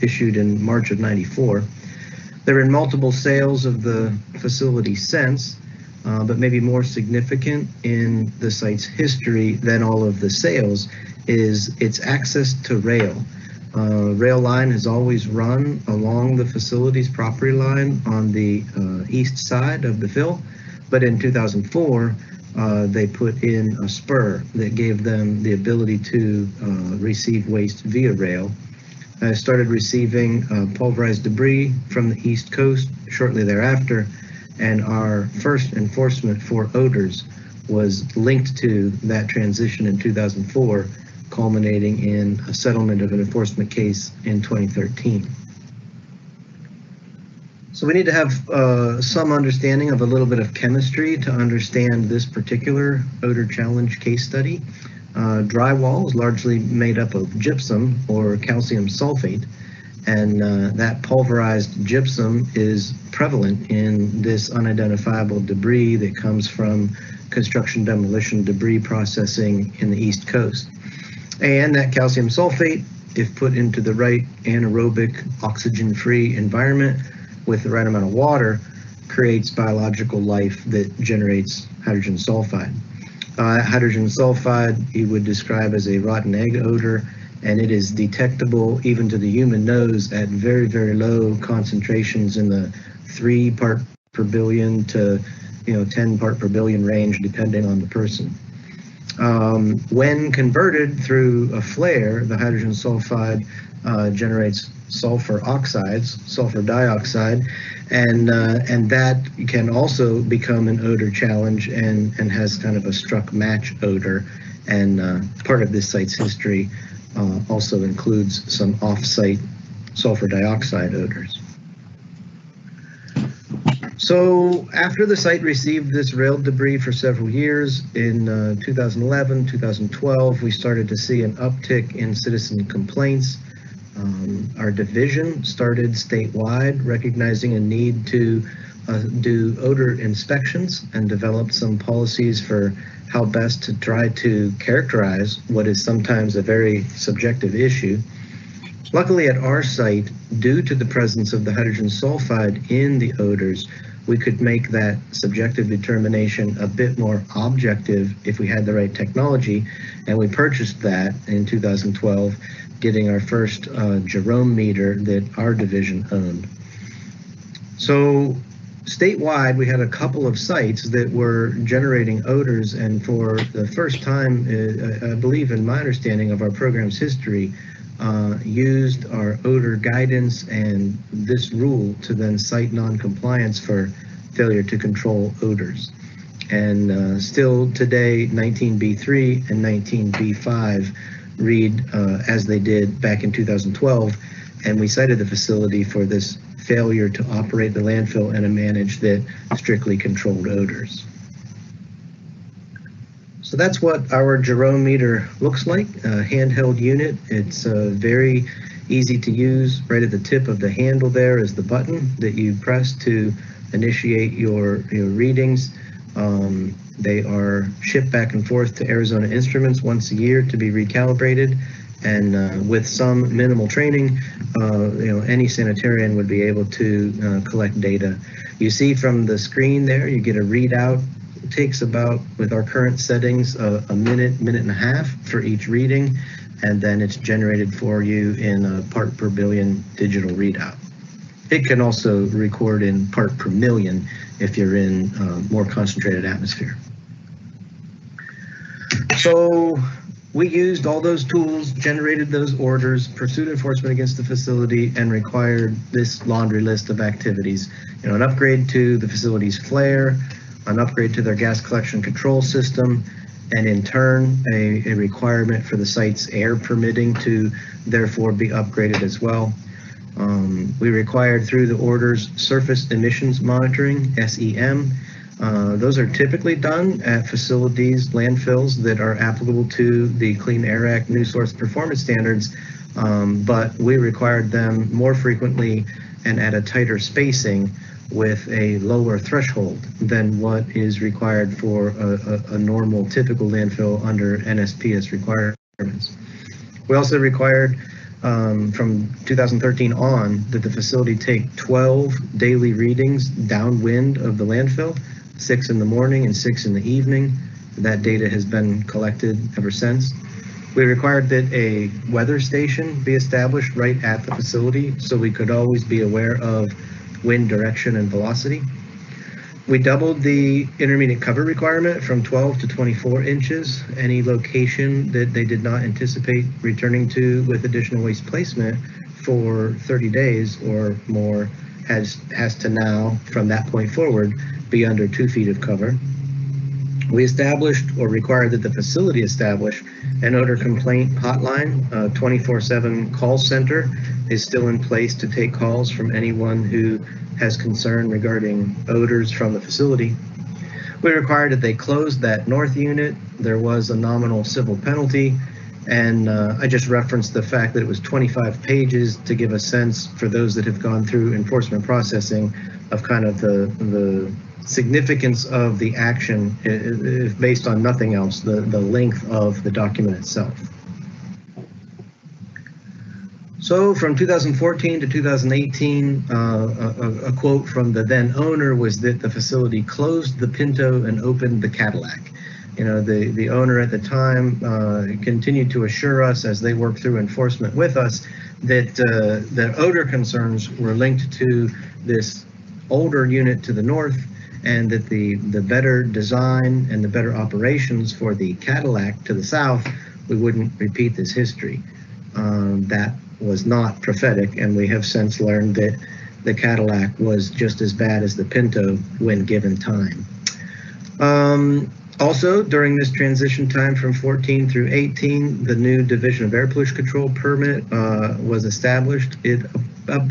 issued in March of '94. There have been multiple sales of the facility since, but maybe more significant in the site's history than all of the sales is its access to rail. Rail line has always run along the facility's property line on the east side of the fill, but in 2004, they put in a spur that gave them the ability to receive waste via rail. I started receiving pulverized debris from the East Coast shortly thereafter, and our first enforcement for odors was linked to that transition in 2004, culminating in a settlement of an enforcement case in 2013. So we need to have some understanding of a little bit of chemistry to understand this particular odor challenge case study. Drywall is largely made up of gypsum or calcium sulfate, and that pulverized gypsum is prevalent in this unidentifiable debris that comes from construction demolition debris processing in the East Coast. And that calcium sulfate, if put into the right anaerobic oxygen-free environment with the right amount of water, creates biological life that generates hydrogen sulfide. Hydrogen sulfide you would describe as a rotten egg odor, and it is detectable even to the human nose at very, very low concentrations in the 3 part per billion to 10 part per billion range, depending on the person. When converted through a flare, the hydrogen sulfide generates sulfur oxides, sulfur dioxide, and that can also become an odor challenge and has kind of a struck match odor. And part of this site's history also includes some off-site sulfur dioxide odors. So after the site received this rail debris for several years, in 2011, 2012, we started to see an uptick in citizen complaints. Our division started statewide, recognizing a need to do odor inspections and develop some policies for how best to try to characterize what is sometimes a very subjective issue. Luckily at our site, due to the presence of the hydrogen sulfide in the odors, we could make that subjective determination a bit more objective if we had the right technology, and we purchased that in 2012, getting our first Jerome meter that our division owned. So statewide, we had a couple of sites that were generating odors, and for the first time, I believe in my understanding of our program's history, used our odor guidance and this rule to then cite non-compliance for failure to control odors. And still today, 19B3 and 19B5 read as they did back in 2012, and we cited the facility for this failure to operate the landfill in a manner that strictly controlled odors. So that's what our Jerome meter looks like, a handheld unit. It's very easy to use. Right at the tip of the handle there is the button that you press to initiate your readings. They are shipped back and forth to Arizona Instruments once a year to be recalibrated. And with some minimal training, any sanitarian would be able to collect data. You see from the screen there, you get a readout. It takes about, with our current settings, a minute, minute and a half for each reading, and then it's generated for you in a part per billion digital readout. It can also record in part per million if you're in more concentrated atmosphere. So we used all those tools, generated those orders, pursued enforcement against the facility, and required this laundry list of activities. An upgrade to the facility's flare, an upgrade to their gas collection control system, and in turn, a requirement for the site's air permitting to therefore be upgraded as well. We required through the orders surface emissions monitoring, SEM. Those are typically done at facilities, landfills that are applicable to the Clean Air Act New Source Performance Standards, but we required them more frequently and at a tighter spacing with a lower threshold than what is required for a normal typical landfill under NSPS requirements. We also required from 2013 on that the facility take 12 daily readings downwind of the landfill, 6 in the morning and 6 in the evening. That data has been collected ever since. We required that a weather station be established right at the facility so we could always be aware of wind direction and velocity. We doubled the intermediate cover requirement from 12 to 24 inches. Any location that they did not anticipate returning to with additional waste placement for 30 days or more has to now, from that point forward, be under 2 feet of cover. We established or required that the facility establish an odor complaint hotline. 24/7 call center is still in place to take calls from anyone who has concern regarding odors from the facility. We required that they close that north unit. There was a nominal civil penalty, and I just referenced the fact that it was 25 pages to give a sense for those that have gone through enforcement processing of kind of the significance of the action if based on nothing else, the length of the document itself. So from 2014 to 2018, a quote from the then owner was that the facility closed the Pinto and opened the Cadillac. The owner at the time continued to assure us as they worked through enforcement with us that the odor concerns were linked to this older unit to the north, and that the better design and the better operations for the Cadillac to the south, we wouldn't repeat this history. That was not prophetic, and we have since learned that the Cadillac was just as bad as the Pinto when given time. Also, during this transition time from 14 through 18, the new Division of Air Pollution Control permit was established. It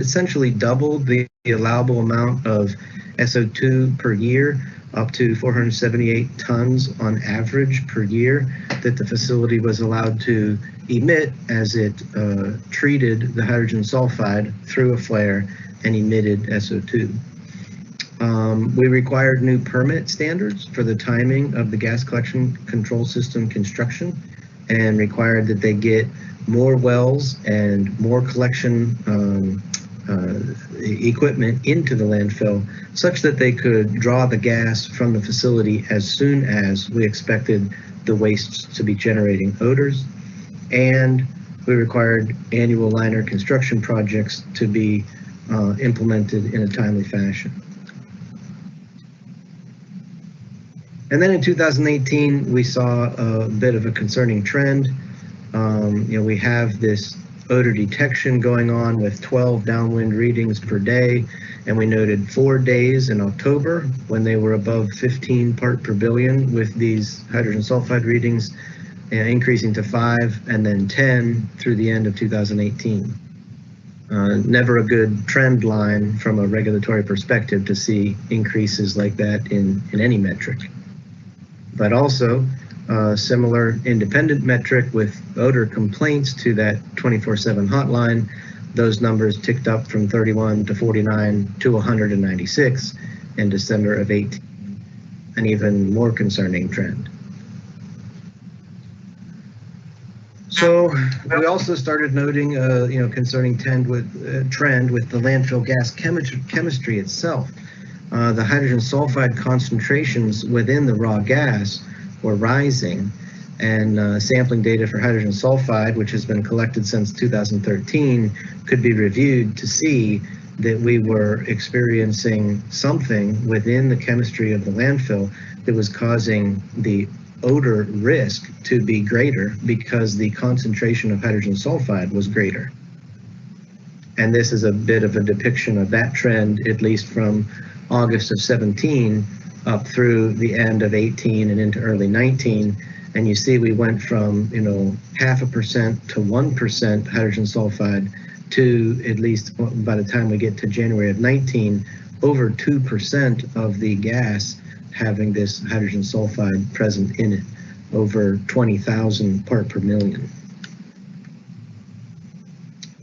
essentially doubled the allowable amount of SO2 per year, up to 478 tons on average per year that the facility was allowed to emit as it treated the hydrogen sulfide through a flare and emitted SO2. We required new permit standards for the timing of the gas collection control system construction and required that they get more wells and more collection equipment into the landfill such that they could draw the gas from the facility as soon as we expected the wastes to be generating odors. And we required annual liner construction projects to be implemented in a timely fashion. And then in 2018, we saw a bit of a concerning trend. We have this odor detection going on with 12 downwind readings per day, and we noted 4 days in October when they were above 15 part per billion with these hydrogen sulfide readings, increasing to 5 and then 10 through the end of 2018. Never a good trend line from a regulatory perspective to see increases like that in any metric. But also similar independent metric with odor complaints to that 24/7 hotline. Those numbers ticked up from 31 to 49 to 196. in December of 18, an even more concerning trend. So we also started noting, concerning trend with the landfill gas chemistry itself. The hydrogen sulfide concentrations within the raw gas were rising, and sampling data for hydrogen sulfide, which has been collected since 2013, could be reviewed to see that we were experiencing something within the chemistry of the landfill that was causing the odor risk to be greater because the concentration of hydrogen sulfide was greater. And this is a bit of a depiction of that trend, at least from August of 17 up through the end of 18 and into early 19. And you see we went from, 0.5% to 1% hydrogen sulfide to, at least by the time we get to January of 19, over 2% of the gas having this hydrogen sulfide present in it, over 20,000 part per million.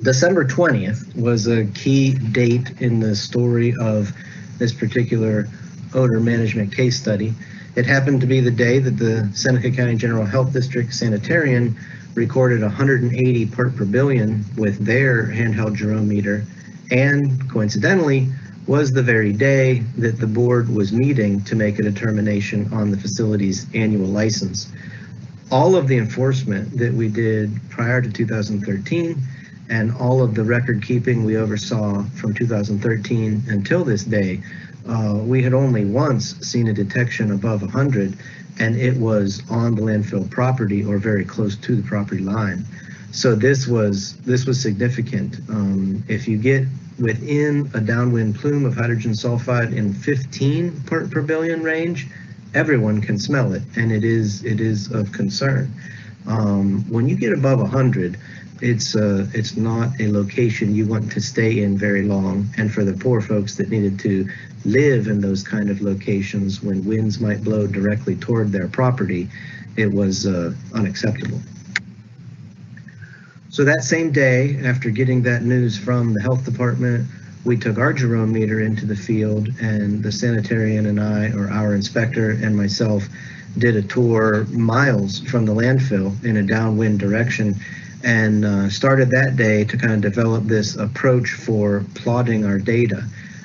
December 20th was a key date in the story of this particular odor management case study. It happened to be the day that the Seneca County General Health District Sanitarian recorded 180 part per billion with their handheld Jerome meter, and coincidentally was the very day that the board was meeting to make a determination on the facility's annual license. All of the enforcement that we did prior to 2013 and all of the record keeping we oversaw from 2013 until this day, we had only once seen a detection above 100, and it was on the landfill property or very close to the property line. So this was significant. If you get within a downwind plume of hydrogen sulfide in 15 part per billion range, everyone can smell it, and it is of concern. When you get above 100, it's not a location you want to stay in very long, and for the poor folks that needed to live in those kind of locations when winds might blow directly toward their property, it was unacceptable. So that same day, after getting that news from the health department, we took our Jerome meter into the field, and the sanitarian and I, or our inspector and myself, did a tour miles from the landfill in a downwind direction, and started that day to kind of develop this approach for plotting our data.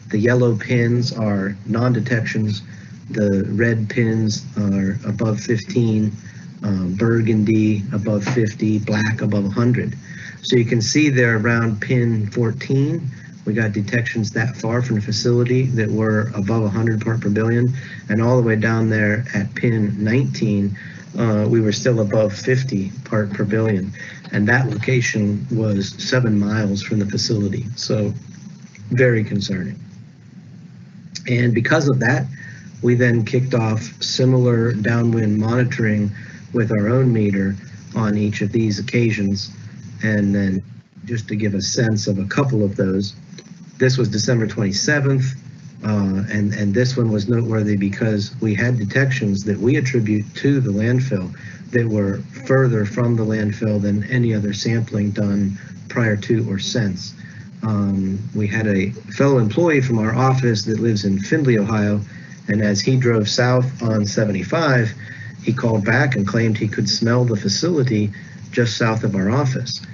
The yellow pins are non-detections, the red pins are above 15, burgundy above 50, black above 100. So you can see there around pin 14, we got detections that far from the facility that were above 100 part per billion, and all the way down there at pin 19, we were still above 50 part per billion. And that location was 7 miles from the facility, so very concerning. And because of that, we then kicked off similar downwind monitoring with our own meter on each of these occasions. And then just to give a sense of a couple of those, this was December 27th, and this one was noteworthy because we had detections that we attribute to the landfill that were further from the landfill than any other sampling done prior to or since. We had a fellow employee from our office that lives in Findlay, Ohio, and as he drove south on 75, he called back and claimed he could smell the facility just south of our office.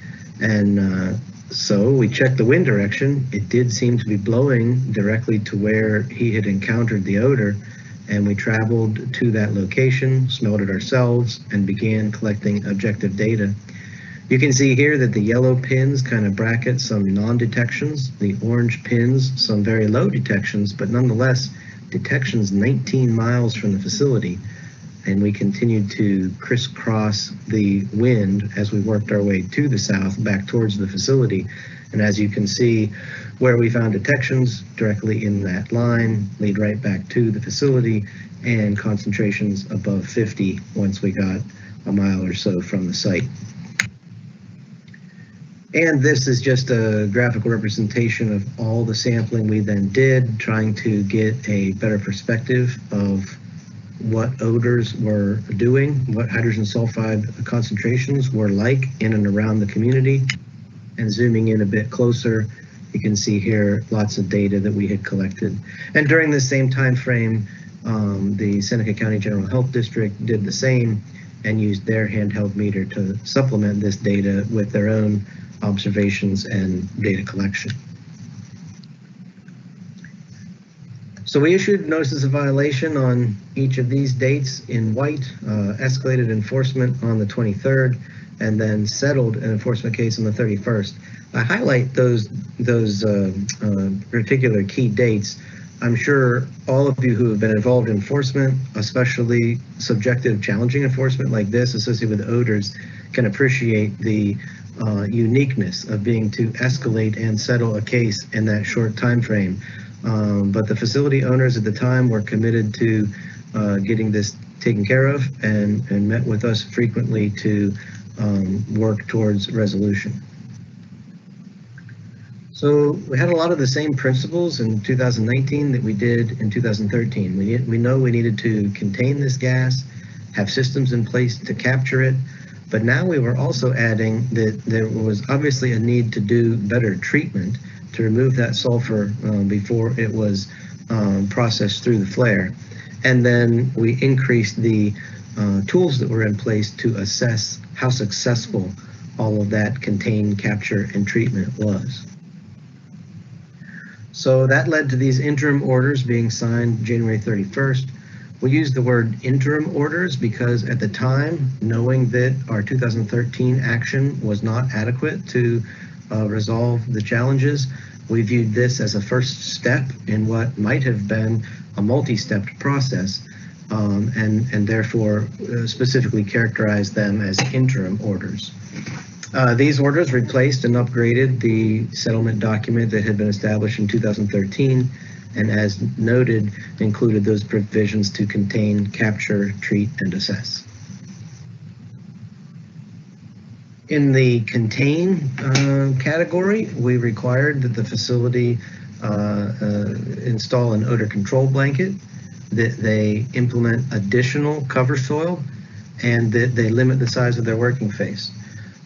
And so we checked the wind direction. It did seem to be blowing directly to where he had encountered the odor, and we traveled to that location, smelled it ourselves, and began collecting objective data. You can see here that the yellow pins kind of bracket some non-detections, the orange pins some very low detections, but nonetheless detections 19 miles from the facility. And we continued to crisscross the wind as we worked our way to the south back towards the facility. And as you can see, where we found detections directly in that line lead right back to the facility, and concentrations above 50 once we got a mile or so from the site. And this is just a graphical representation of all the sampling we then did, trying to get a better perspective of what odors were doing, what hydrogen sulfide concentrations were like in and around the community. And zooming in a bit closer, you can see here lots of data that we had collected. And during the same time frame, the Seneca County General Health District did the same and used their handheld meter to supplement this data with their own observations and data collection. So we issued notices of violation on each of these dates in white, escalated enforcement on the 23rd, and then settled an enforcement case on the 31st. I highlight those particular key dates. I'm sure all of you who have been involved in enforcement, especially subjective challenging enforcement like this associated with odors, can appreciate the uniqueness of being to escalate and settle a case in that short time frame. But the facility owners at the time were committed to getting this taken care of and met with us frequently to work towards resolution. So we had a lot of the same principles in 2019 that we did in 2013. We know we needed to contain this gas, have systems in place to capture it, but now we were also adding that there was obviously a need to do better treatment to remove that sulfur before it was processed through the flare. And then we increased the tools that were in place to assess how successful all of that contained capture and treatment was. So that led to these interim orders being signed January 31st. We used the word interim orders because at the time, knowing that our 2013 action was not adequate to resolve the challenges, we viewed this as a first step in what might have been a multi-step process, and therefore specifically characterized them as interim orders. These orders replaced and upgraded the settlement document that had been established in 2013, and as noted, included those provisions to contain, capture, treat, and assess. In the contain category, we required that the facility install an odor control blanket, that they implement additional cover soil, and that they limit the size of their working face.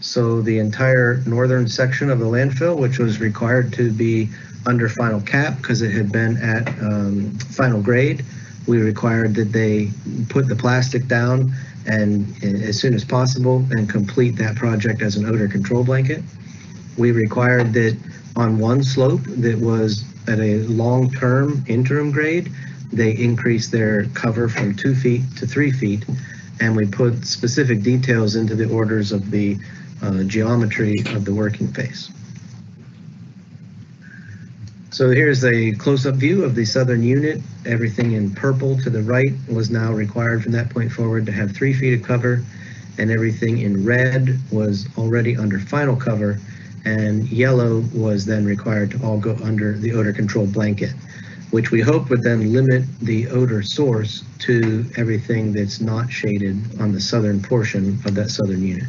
So the entire northern section of the landfill, which was required to be under final cap because it had been at final grade, we required that they put the plastic down and as soon as possible and complete that project as an odor control blanket. We required that on one slope that was at a long-term interim grade, they increased their cover from 2 feet to 3 feet, and we put specific details into the orders of the geometry of the working face. So here's a close-up view of the southern unit. Everything in purple to the right was now required from that point forward to have 3 feet of cover, and everything in red was already under final cover, and yellow was then required to all go under the odor control blanket, which we hope would then limit the odor source to everything that's not shaded on the southern portion of that southern unit.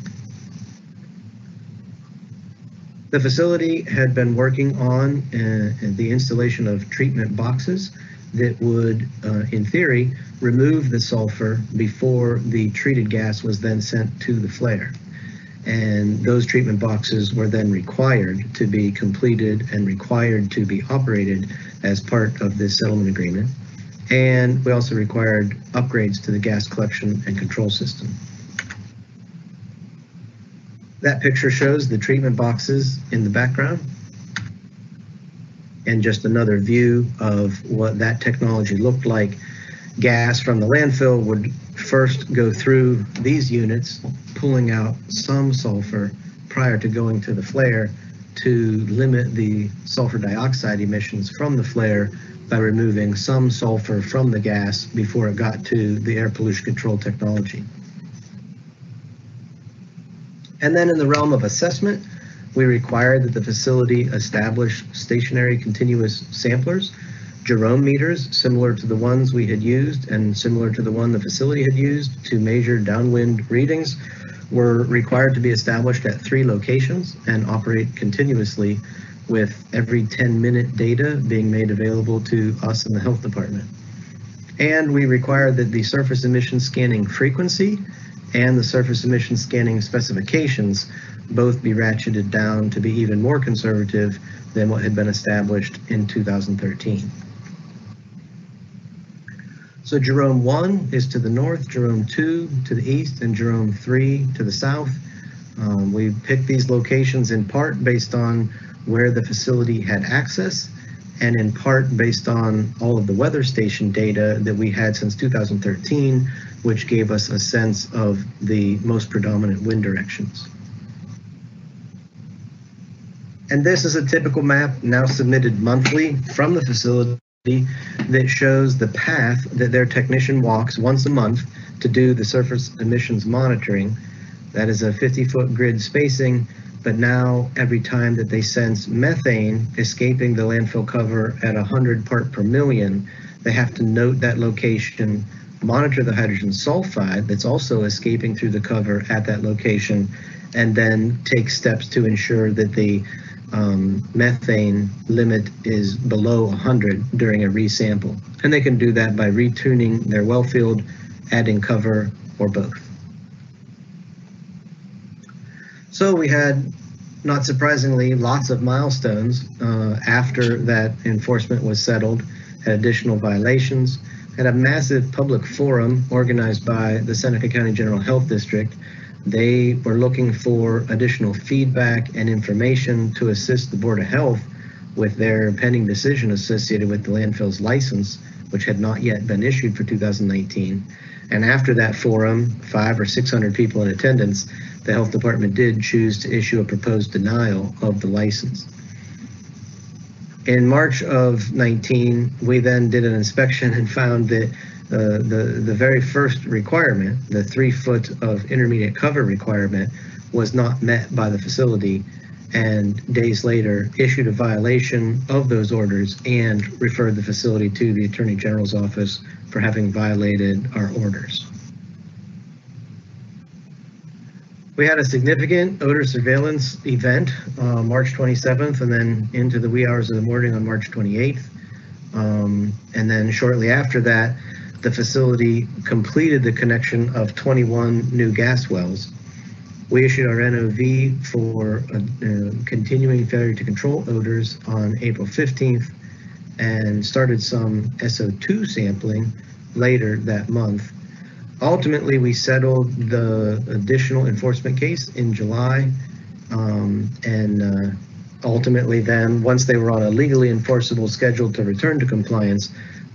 The facility had been working on the installation of treatment boxes that would, in theory, remove the sulfur before the treated gas was then sent to the flare. And those treatment boxes were then required to be completed and required to be operated as part of this settlement agreement. And we also required upgrades to the gas collection and control system. That picture shows the treatment boxes in the background, and just another view of what that technology looked like. Gas from the landfill would first go through these units, pulling out some sulfur prior to going to the flare to limit the sulfur dioxide emissions from the flare by removing some sulfur from the gas before it got to the air pollution control technology. And then in the realm of assessment, we required that the facility establish stationary continuous samplers, Jerome meters, similar to the ones we had used and similar to the one the facility had used to measure downwind readings, were required to be established at 3 locations and operate continuously, with every 10-minute data being made available to us in the health department. And we required that the surface emission scanning frequency and the surface emission scanning specifications both be ratcheted down to be even more conservative than what had been established in 2013. So Jerome 1 is to the north, Jerome 2 to the east, and Jerome 3 to the south. We picked these locations in part based on where the facility had access, and in part based on all of the weather station data that we had since 2013, which gave us a sense of the most predominant wind directions. And this is a typical map now submitted monthly from the facility that shows the path that their technician walks once a month to do the surface emissions monitoring. That is a 50-foot grid spacing, but now every time that they sense methane escaping the landfill cover at 100 part per million, they have to note that location, monitor the hydrogen sulfide that's also escaping through the cover at that location, and then take steps to ensure that the methane limit is below 100 during a resample. And they can do that by retuning their well field, adding cover, or both. So we had, not surprisingly, lots of milestones after that enforcement was settled, had additional violations, had a massive public forum organized by the Seneca County General Health District. They were looking for additional feedback and information to assist the Board of Health with their pending decision associated with the landfill's license, which had not yet been issued for 2019. And after that forum, 500 or 600 people in attendance, the health department did choose to issue a proposed denial of the license. In March of 19, we then did an inspection and found that the very first requirement, the 3 foot of intermediate cover requirement, was not met by the facility, and days later issued a violation of those orders and referred the facility to the Attorney General's office for having violated our orders. We had a significant odor surveillance event March 27th, and then into the wee hours of the morning on March 28th. And then shortly after that, the facility completed the connection of 21 new gas wells. We issued our NOV for continuing failure to control odors on April 15th and started some SO2 sampling later that month. Ultimately, we settled the additional enforcement case in July, and ultimately then, once they were on a legally enforceable schedule to return to compliance,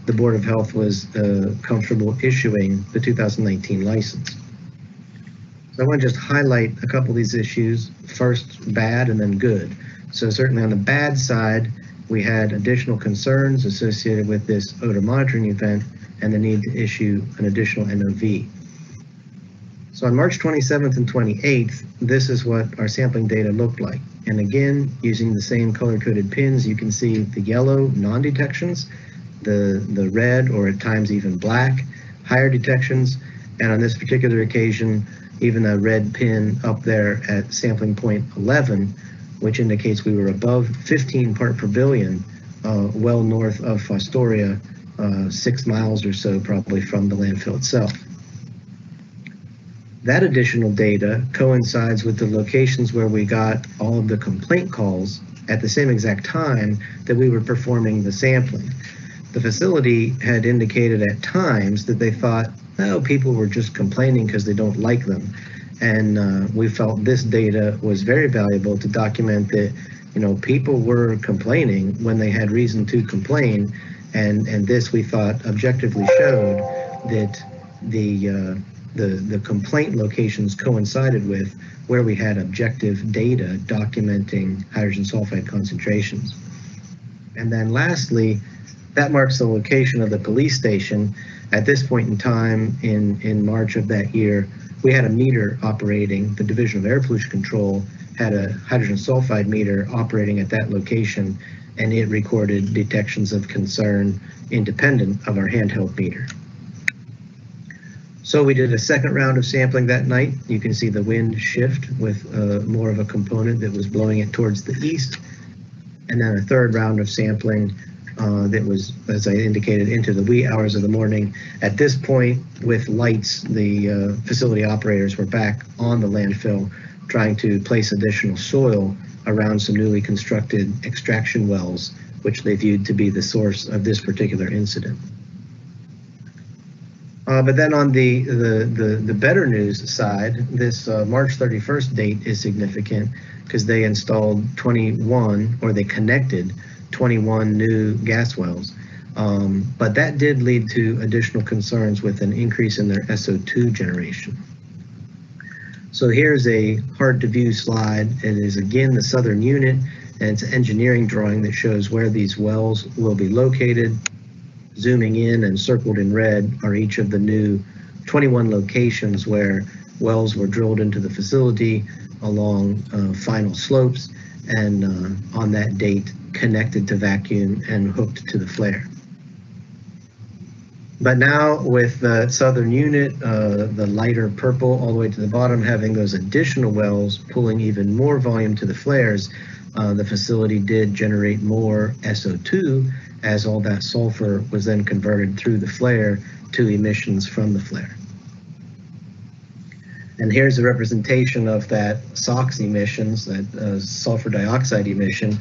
the Board of Health was comfortable issuing the 2019 license. So I want to just highlight a couple of these issues, first bad and then good. So certainly on the bad side, we had additional concerns associated with this odor monitoring event and the need to issue an additional NOV. So on March 27th and 28th, this is what our sampling data looked like. And again, using the same color-coded pins, you can see the yellow non-detections, the red or at times even black higher detections, and on this particular occasion, even a red pin up there at sampling point 11, which indicates we were above 15 part per billion, well north of Fostoria, 6 miles or so probably from the landfill itself. That additional data coincides with the locations where we got all of the complaint calls at the same exact time that we were performing the sampling. The facility had indicated at times that they thought, oh, people were just complaining because they don't like them. And we felt this data was very valuable to document that, people were complaining when they had reason to complain. And this, we thought, objectively showed that the complaint locations coincided with where we had objective data documenting hydrogen sulfide concentrations. And then lastly, that marks the location of the police station. At this point in time, in March of that year, we had a meter operating. The Division of Air Pollution Control had a hydrogen sulfide meter operating at that location, and it recorded detections of concern independent of our handheld meter. So we did a second round of sampling that night. You can see the wind shift with more of a component that was blowing it towards the east. And then a third round of sampling that was, as I indicated, into the wee hours of the morning. At this point, with lights, the facility operators were back on the landfill trying to place additional soil around some newly constructed extraction wells, which they viewed to be the source of this particular incident. But then on the better news side, this March 31st date is significant because they installed 21, or they connected 21 new gas wells. But that did lead to additional concerns with an increase in their SO2 generation. So here's a hard to view slide. It is again the southern unit, and it's an engineering drawing that shows where these wells will be located. Zooming in and circled in red are each of the new 21 locations where wells were drilled into the facility along final slopes, and on that date connected to vacuum and hooked to the flare. But now with the southern unit, the lighter purple all the way to the bottom, having those additional wells pulling even more volume to the flares, the facility did generate more SO2 as all that sulfur was then converted through the flare to emissions from the flare. And here's a representation of that SOx emissions, that sulfur dioxide emission.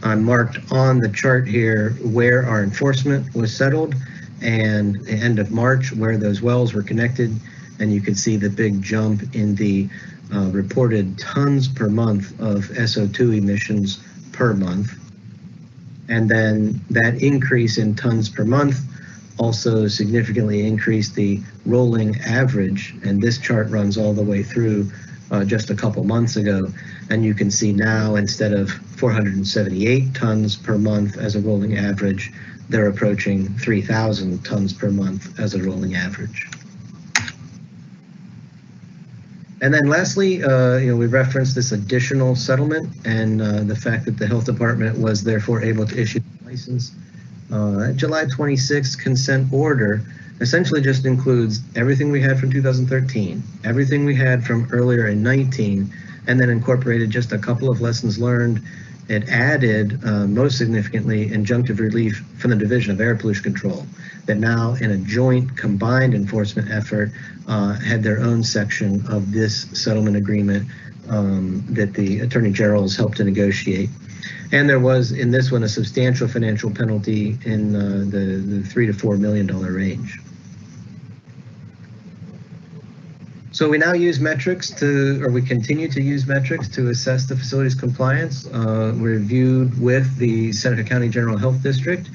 I'm marked on the chart here where our enforcement was settled, and the end of March where those wells were connected, and you can see the big jump in the reported tons per month of SO2 emissions per month. And then that increase in tons per month also significantly increased the rolling average, and this chart runs all the way through just a couple months ago, and you can see now instead of 478 tons per month as a rolling average, they're approaching 3,000 tons per month as a rolling average. And then lastly, we referenced this additional settlement and the fact that the health department was therefore able to issue a license. July 26th consent order essentially just includes everything we had from 2013, everything we had from earlier in 19, and then incorporated just a couple of lessons learned. It added, most significantly, injunctive relief from the Division of Air Pollution Control, that now in a joint combined enforcement effort had their own section of this settlement agreement that the Attorney General has helped to negotiate. And there was in this one a substantial financial penalty in the $3 to $4 million range. So we now use metrics we continue to use metrics to assess the facility's compliance. We're reviewed with the Seneca County General Health District,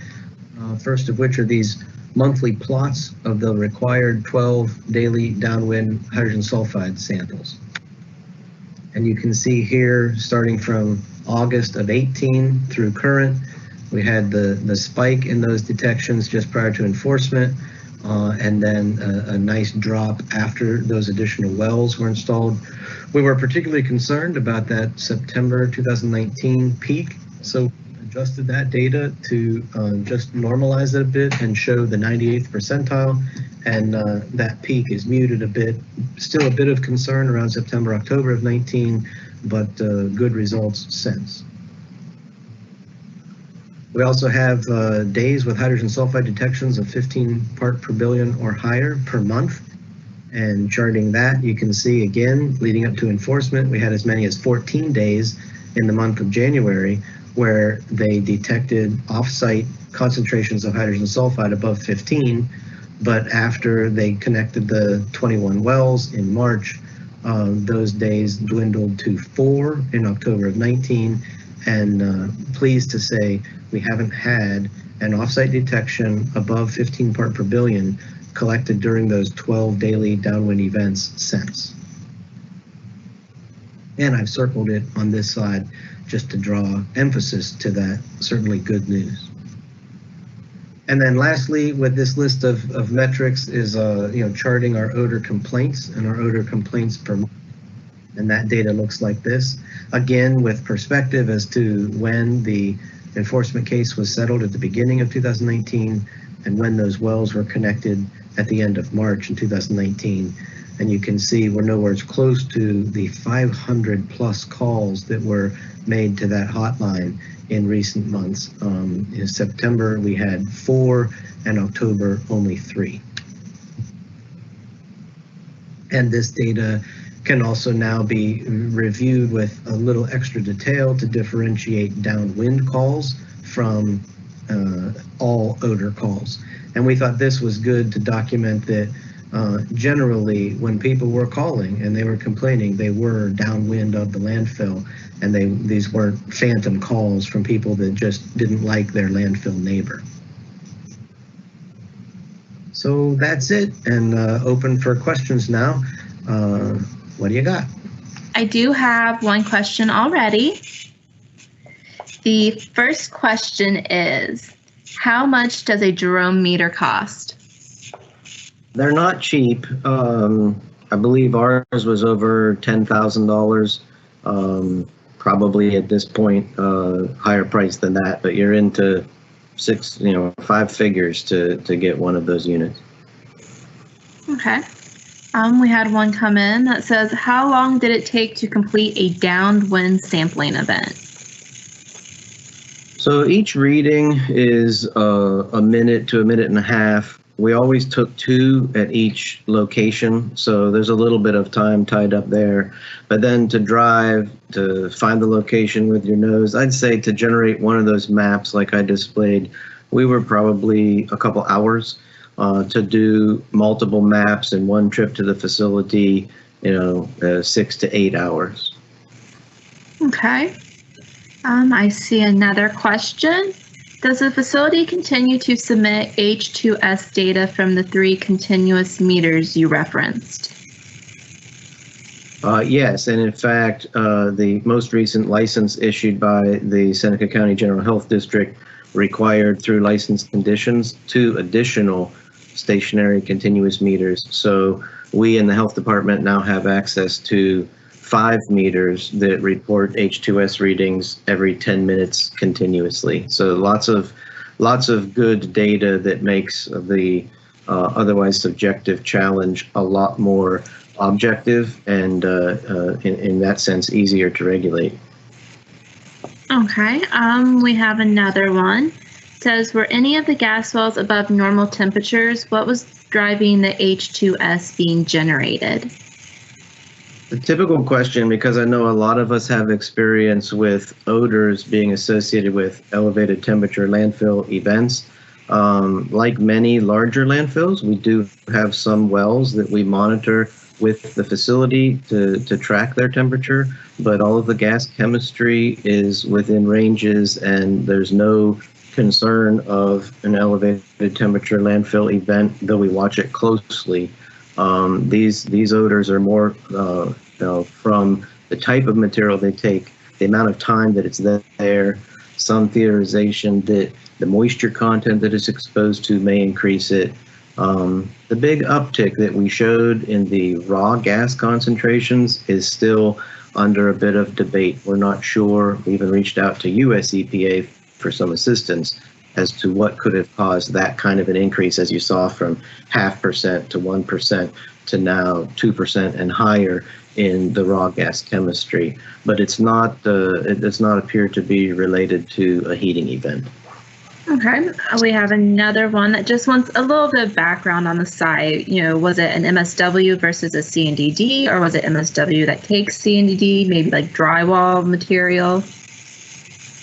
first of which are these monthly plots of the required 12 daily downwind hydrogen sulfide samples. And you can see here, starting from August of 18 through current, we had the spike in those detections just prior to enforcement, and then a nice drop after those additional wells were installed. We were particularly concerned about that September 2019 peak, so adjusted that data to just normalize it a bit and show the 98th percentile, and that peak is muted a bit. Still a bit of concern around September, October of 19, but good results since. We also have days with hydrogen sulfide detections of 15 part per billion or higher per month. And charting that, you can see again, leading up to enforcement, we had as many as 14 days in the month of January where they detected off-site concentrations of hydrogen sulfide above 15, but after they connected the 21 wells in March, those days dwindled to 4 in October of 19, and pleased to say we haven't had an off-site detection above 15 part per billion collected during those 12 daily downwind events since. And I've circled it on this slide just to draw emphasis to that, certainly good news. And then lastly, with this list of metrics is charting our odor complaints and our odor complaints per month. And that data looks like this. Again, with perspective as to when the enforcement case was settled at the beginning of 2019 and when those wells were connected at the end of March in 2019. And you can see we're nowhere close to the 500 plus calls that were made to that hotline in recent months. In September, we had 4, and October, only 3. And this data can also now be reviewed with a little extra detail to differentiate downwind calls from all odor calls. And we thought this was good to document that generally when people were calling and they were complaining, they were downwind of the landfill, and these weren't phantom calls from people that just didn't like their landfill neighbor. So that's it, and open for questions now. What do you got? I do have one question already. The first question is, how much does a Jerome meter cost? They're not cheap. I believe ours was over $10,000. Probably at this point, higher price than that, but you're into 5 figures to get one of those units. Okay. We had one come in that says, how long did it take to complete a downwind sampling event? So each reading is a minute to a minute and a half. We always took 2 at each location, so there's a little bit of time tied up there. But then to drive, to find the location with your nose, I'd say to generate one of those maps like I displayed, we were probably a couple hours. To do multiple maps in one trip to the facility, 6 to 8 hours. Okay. I see another question. Does the facility continue to submit H2S data from the 3 continuous meters you referenced? Yes, and in fact, the most recent license issued by the Seneca County General Health District required through license conditions 2 additional stationary continuous meters. So we in the health department now have access to 5 meters that report H2S readings every 10 minutes continuously. So lots of good data that makes the otherwise subjective challenge a lot more objective and in that sense easier to regulate. Okay, we have another one. It says, were any of the gas wells above normal temperatures? What was driving the H2S being generated? The typical question, because I know a lot of us have experience with odors being associated with elevated temperature landfill events. Like many larger landfills, we do have some wells that we monitor with the facility to track their temperature, but all of the gas chemistry is within ranges and there's no concern of an elevated temperature landfill event, though we watch it closely. These odors are more from the type of material they take, the amount of time that it's there, some theorization that the moisture content that it's exposed to may increase it. The big uptick that we showed in the raw gas concentrations is still under a bit of debate. We're not sure. We even reached out to US EPA for some assistance as to what could have caused that kind of an increase, as you saw from 0.5% to 1% to now 2% and higher in the raw gas chemistry. But it does not appear to be related to a heating event. Okay, we have another one that just wants a little bit of background on the site. Was it an MSW versus a CNDD, or was it MSW that takes CNDD, maybe like drywall material?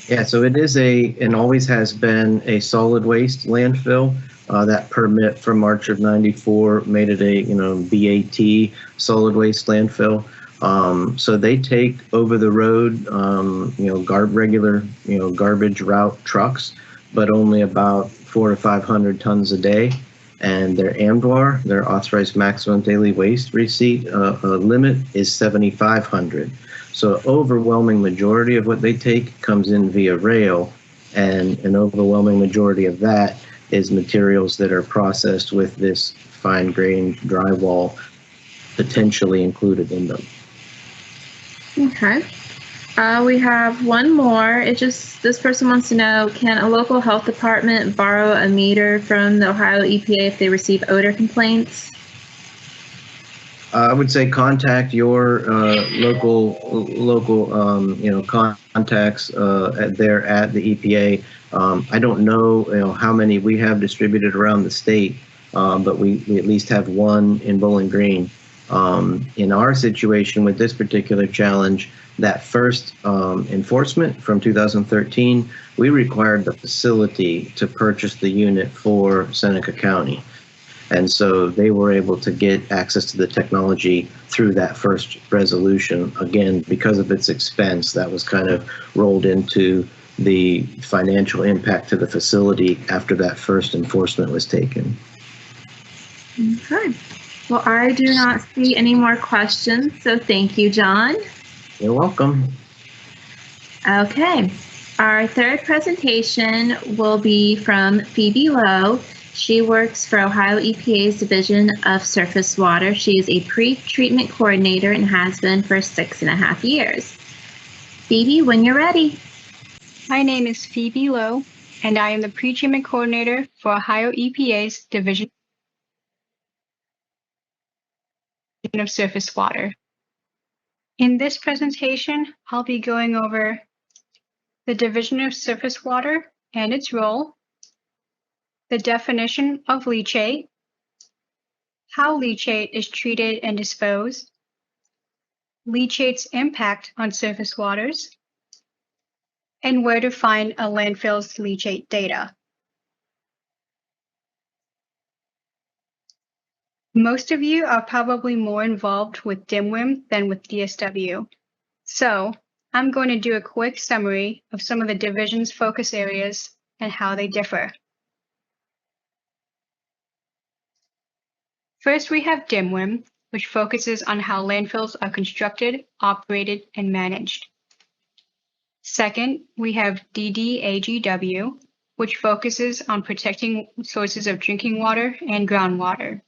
Yeah, so it is and always has been a solid waste landfill. That permit from March of '94 made it a BAT solid waste landfill. So they take over the road regular garbage route trucks, but only about 400 to 500 tons a day. And their AMDWR, their authorized maximum daily waste receipt limit is 7,500. So overwhelming majority of what they take comes in via rail, and an overwhelming majority of that is materials that are processed with this fine-grained drywall potentially included in them. Okay. We have one more. This person wants to know, can a local health department borrow a meter from the Ohio EPA if they receive odor complaints? I would say contact your local contacts there at the EPA. I don't know how many we have distributed around the state, but we at least have one in Bowling Green. In our situation with this particular challenge, that first enforcement from 2013, we required the facility to purchase the unit for Seneca County. And so they were able to get access to the technology through that first resolution. Again, because of its expense, that was kind of rolled into the financial impact to the facility after that first enforcement was taken. Okay. Well, I do not see any more questions, so thank you, John. You're welcome. Okay. Our third presentation will be from Phoebe Lowe. She works for Ohio EPA's Division of Surface Water. She is a pre-treatment coordinator and has been for 6.5 years. Phoebe, when you're ready. My name is Phoebe Lowe, and I am the pre-treatment coordinator for Ohio EPA's Division of Surface Water. In this presentation, I'll be going over the Division of Surface Water and its role, the definition of leachate, how leachate is treated and disposed, leachate's impact on surface waters, and where to find a landfill's leachate data. Most of you are probably more involved with DMWIM than with DSW. So I'm going to do a quick summary of some of the division's focus areas and how they differ. First, we have DMWIM, which focuses on how landfills are constructed, operated, and managed. Second, we have DDAGW, which focuses on protecting sources of drinking water and groundwater.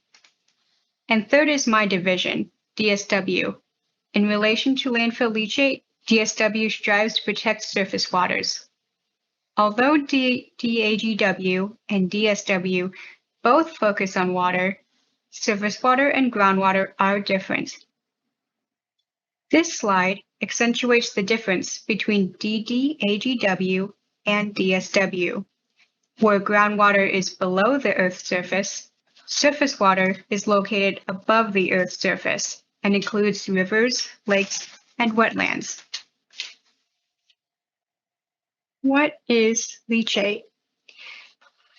And third is my division, DSW. In relation to landfill leachate, DSW strives to protect surface waters. Although DAGW and DSW both focus on water, surface water and groundwater are different. This slide accentuates the difference between DDAGW and DSW, where groundwater is below the Earth's surface. Surface water is located above the Earth's surface and includes rivers, lakes, and wetlands. What is leachate?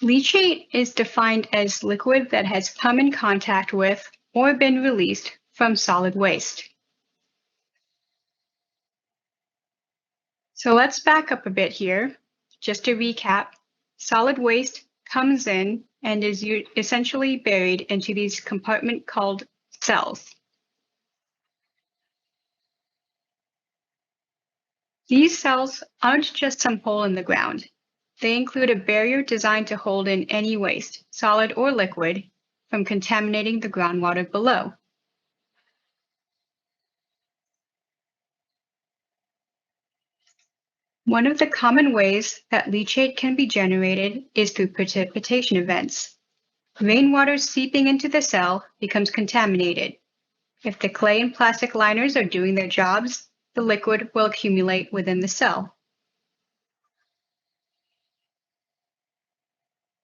Leachate is defined as liquid that has come in contact with or been released from solid waste. So let's back up a bit here. Just to recap, solid waste comes in and is essentially buried into these compartments called cells. These cells aren't just some hole in the ground. They include a barrier designed to hold in any waste, solid or liquid, from contaminating the groundwater below. One of the common ways that leachate can be generated is through precipitation events. Rainwater seeping into the cell becomes contaminated. If the clay and plastic liners are doing their jobs, the liquid will accumulate within the cell.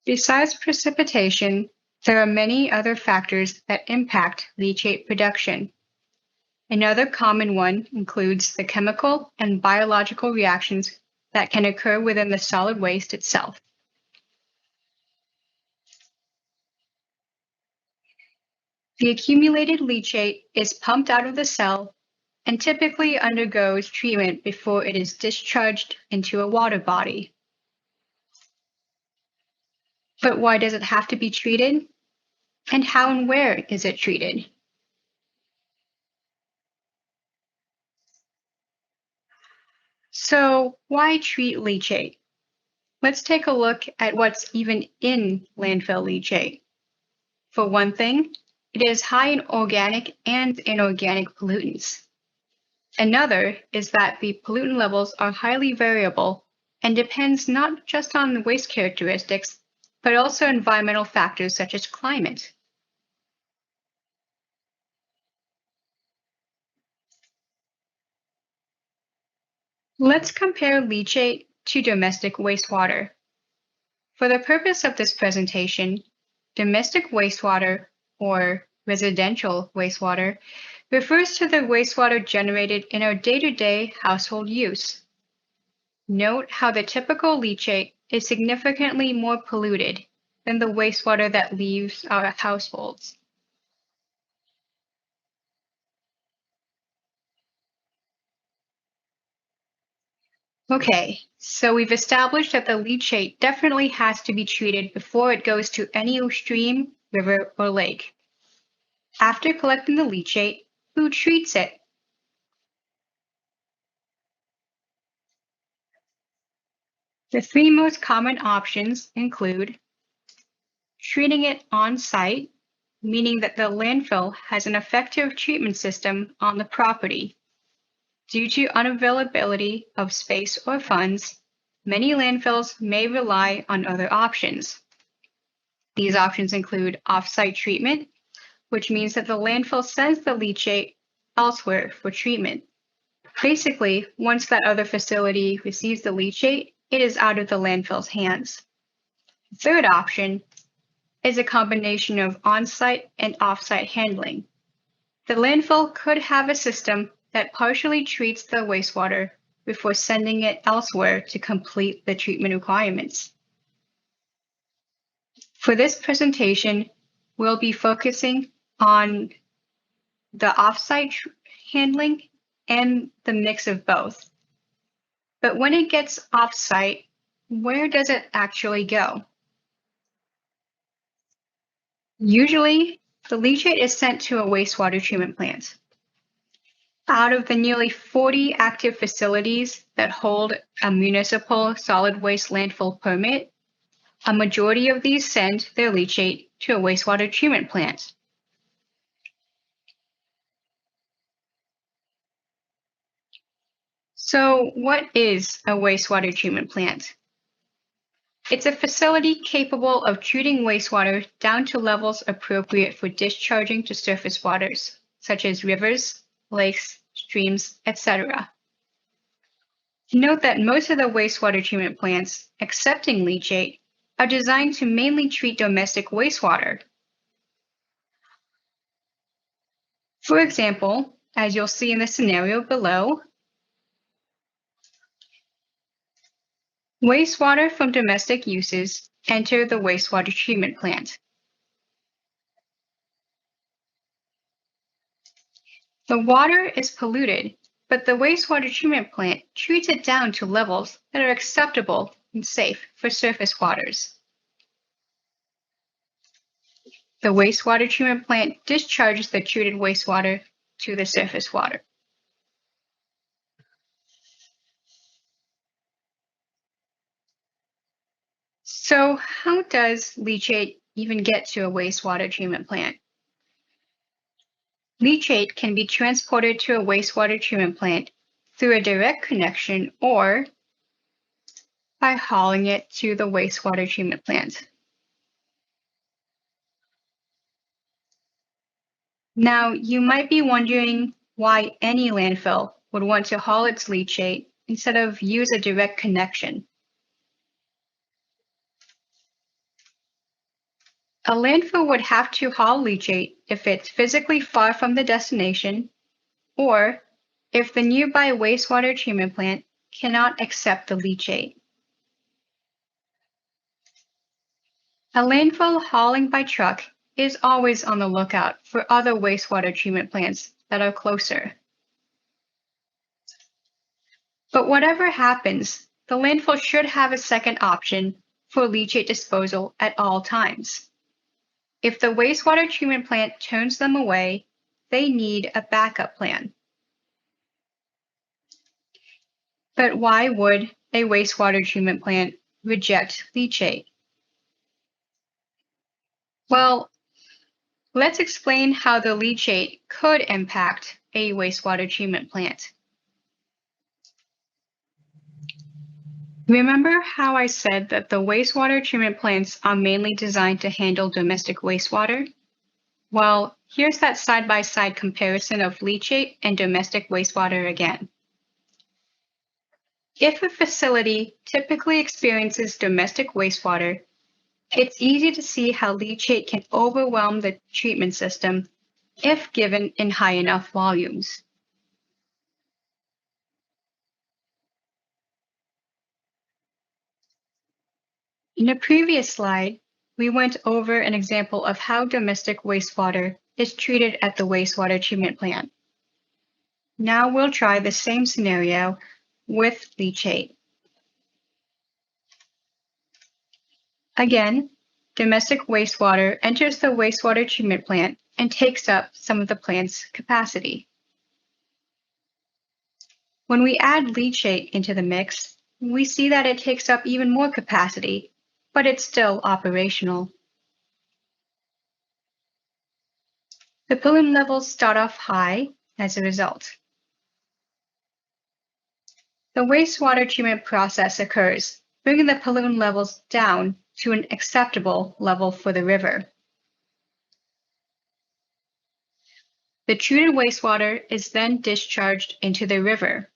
Besides precipitation, there are many other factors that impact leachate production. Another common one includes the chemical and biological reactions that can occur within the solid waste itself. The accumulated leachate is pumped out of the cell and typically undergoes treatment before it is discharged into a water body. But why does it have to be treated? And how and where is it treated? So why treat leachate? Let's take a look at what's even in landfill leachate. For one thing, it is high in organic and inorganic pollutants. Another is that the pollutant levels are highly variable and depends not just on the waste characteristics, but also environmental factors such as climate. Let's compare leachate to domestic wastewater. For the purpose of this presentation, domestic wastewater, or residential wastewater, refers to the wastewater generated in our day-to-day household use. Note how the typical leachate is significantly more polluted than the wastewater that leaves our households. Okay, so we've established that the leachate definitely has to be treated before it goes to any stream, river, or lake. After collecting the leachate, who treats it? The three most common options include treating it on site, meaning that the landfill has an effective treatment system on the property. Due to unavailability of space or funds, many landfills may rely on other options. These options include off-site treatment, which means that the landfill sends the leachate elsewhere for treatment. Basically, once that other facility receives the leachate, it is out of the landfill's hands. The third option is a combination of on-site and off-site handling. The landfill could have a system that partially treats the wastewater before sending it elsewhere to complete the treatment requirements. For this presentation, we'll be focusing on the off-site handling and the mix of both. But when it gets off-site, where does it actually go? Usually, the leachate is sent to a wastewater treatment plant. Out of the nearly 40 active facilities that hold a municipal solid waste landfill permit, a majority of these send their leachate to a wastewater treatment plant. So, what is a wastewater treatment plant? It's a facility capable of treating wastewater down to levels appropriate for discharging to surface waters, such as rivers, lakes, streams, etc. Note that most of the wastewater treatment plants accepting leachate are designed to mainly treat domestic wastewater. For example, as you'll see in the scenario below, wastewater from domestic uses enter the wastewater treatment plant. The water is polluted, but the wastewater treatment plant treats it down to levels that are acceptable and safe for surface waters. The wastewater treatment plant discharges the treated wastewater to the surface water. So how does leachate even get to a wastewater treatment plant? Leachate can be transported to a wastewater treatment plant through a direct connection or by hauling it to the wastewater treatment plant. Now, you might be wondering why any landfill would want to haul its leachate instead of use a direct connection. A landfill would have to haul leachate if it's physically far from the destination or if the nearby wastewater treatment plant cannot accept the leachate. A landfill hauling by truck is always on the lookout for other wastewater treatment plants that are closer. But whatever happens, the landfill should have a second option for leachate disposal at all times. If the wastewater treatment plant turns them away, they need a backup plan. But why would a wastewater treatment plant reject leachate? Well, let's explain how the leachate could impact a wastewater treatment plant. Remember how I said that the wastewater treatment plants are mainly designed to handle domestic wastewater? Well, here's that side-by-side comparison of leachate and domestic wastewater again. If a facility typically experiences domestic wastewater, it's easy to see how leachate can overwhelm the treatment system if given in high enough volumes. In a previous slide, we went over an example of how domestic wastewater is treated at the wastewater treatment plant. Now we'll try the same scenario with leachate. Again, domestic wastewater enters the wastewater treatment plant and takes up some of the plant's capacity. When we add leachate into the mix, we see that it takes up even more capacity, but it's still operational. The pollutant levels start off high as a result. The wastewater treatment process occurs, bringing the pollutant levels down to an acceptable level for the river. The treated wastewater is then discharged into the river.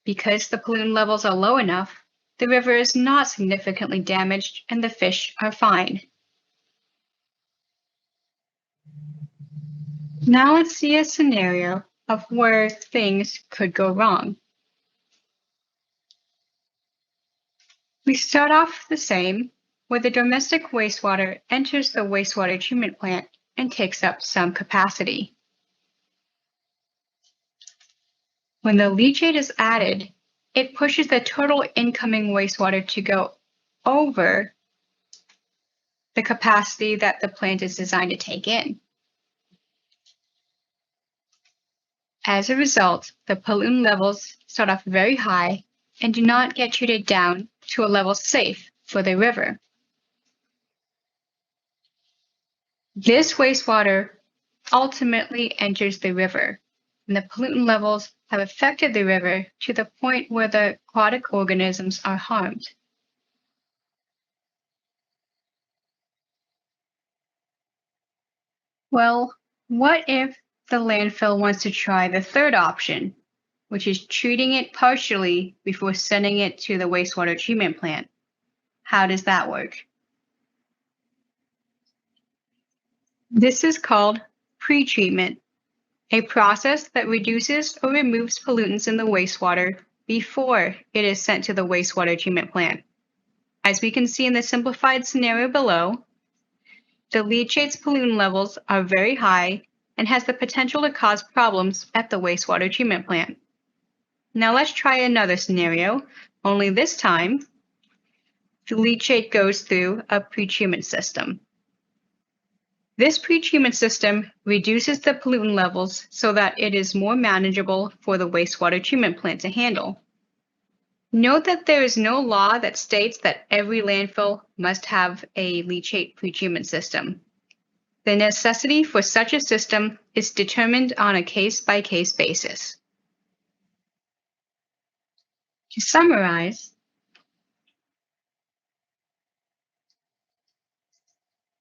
Because the pollutant levels are low enough, the river is not significantly damaged and the fish are fine. Now let's see a scenario of where things could go wrong. We start off the same, where the domestic wastewater enters the wastewater treatment plant and takes up some capacity. When the leachate is added, it pushes the total incoming wastewater to go over the capacity that the plant is designed to take in. As a result, the pollutant levels start off very high and do not get treated down to a level safe for the river. This wastewater ultimately enters the river, and the pollutant levels have affected the river to the point where the aquatic organisms are harmed. Well, what if the landfill wants to try the third option, which is treating it partially before sending it to the wastewater treatment plant? How does that work? This is called pretreatment, a process that reduces or removes pollutants in the wastewater before it is sent to the wastewater treatment plant. As we can see in the simplified scenario below, the leachate's pollutant levels are very high and has the potential to cause problems at the wastewater treatment plant. Now let's try another scenario, only this time, the leachate goes through a pretreatment system. This pretreatment system reduces the pollutant levels so that it is more manageable for the wastewater treatment plant to handle. Note that there is no law that states that every landfill must have a leachate pretreatment system. The necessity for such a system is determined on a case-by-case basis. To summarize,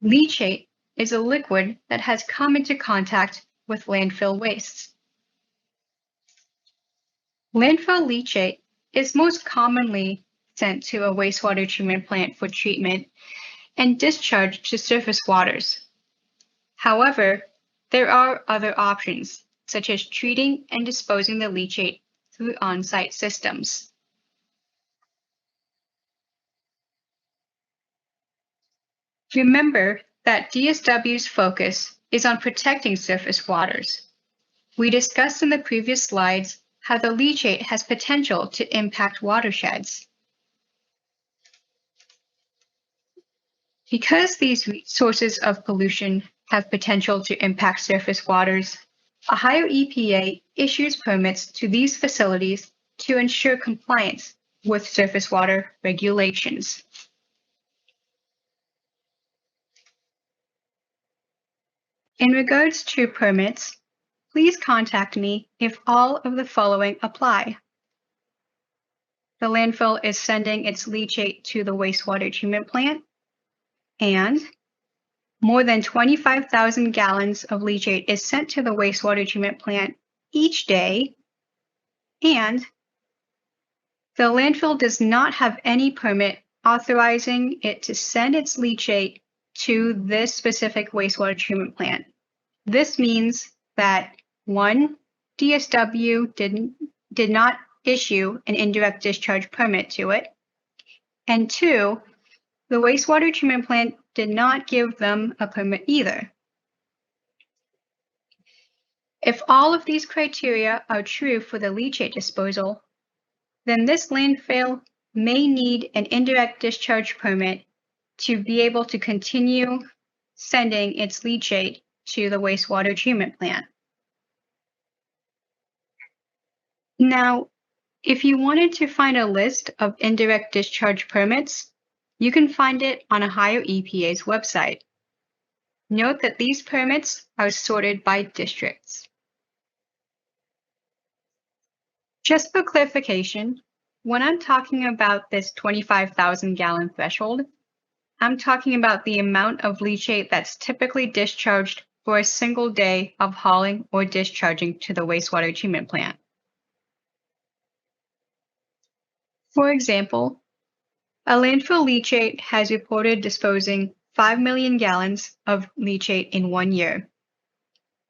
leachate is a liquid that has come into contact with landfill wastes. Landfill leachate is most commonly sent to a wastewater treatment plant for treatment and discharged to surface waters. However, there are other options, such as treating and disposing the leachate through on-site systems. Remember that DSW's focus is on protecting surface waters. We discussed in the previous slides how the leachate has potential to impact watersheds. Because these sources of pollution have potential to impact surface waters, Ohio EPA issues permits to these facilities to ensure compliance with surface water regulations. In regards to permits, please contact me if all of the following apply. The landfill is sending its leachate to the wastewater treatment plant, and more than 25,000 gallons of leachate is sent to the wastewater treatment plant each day, and the landfill does not have any permit authorizing it to send its leachate to this specific wastewater treatment plant. This means that 1, DSW did not issue an indirect discharge permit to it, and 2, the wastewater treatment plant did not give them a permit either. If all of these criteria are true for the leachate disposal, then this landfill may need an indirect discharge permit to be able to continue sending its leachate to the wastewater treatment plant. Now, if you wanted to find a list of indirect discharge permits, you can find it on Ohio EPA's website. Note that these permits are sorted by districts. Just for clarification, when I'm talking about this 25,000 gallon threshold, I'm talking about the amount of leachate that's typically discharged for a single day of hauling or discharging to the wastewater treatment plant. For example, a landfill leachate has reported disposing 5 million gallons of leachate in 1 year.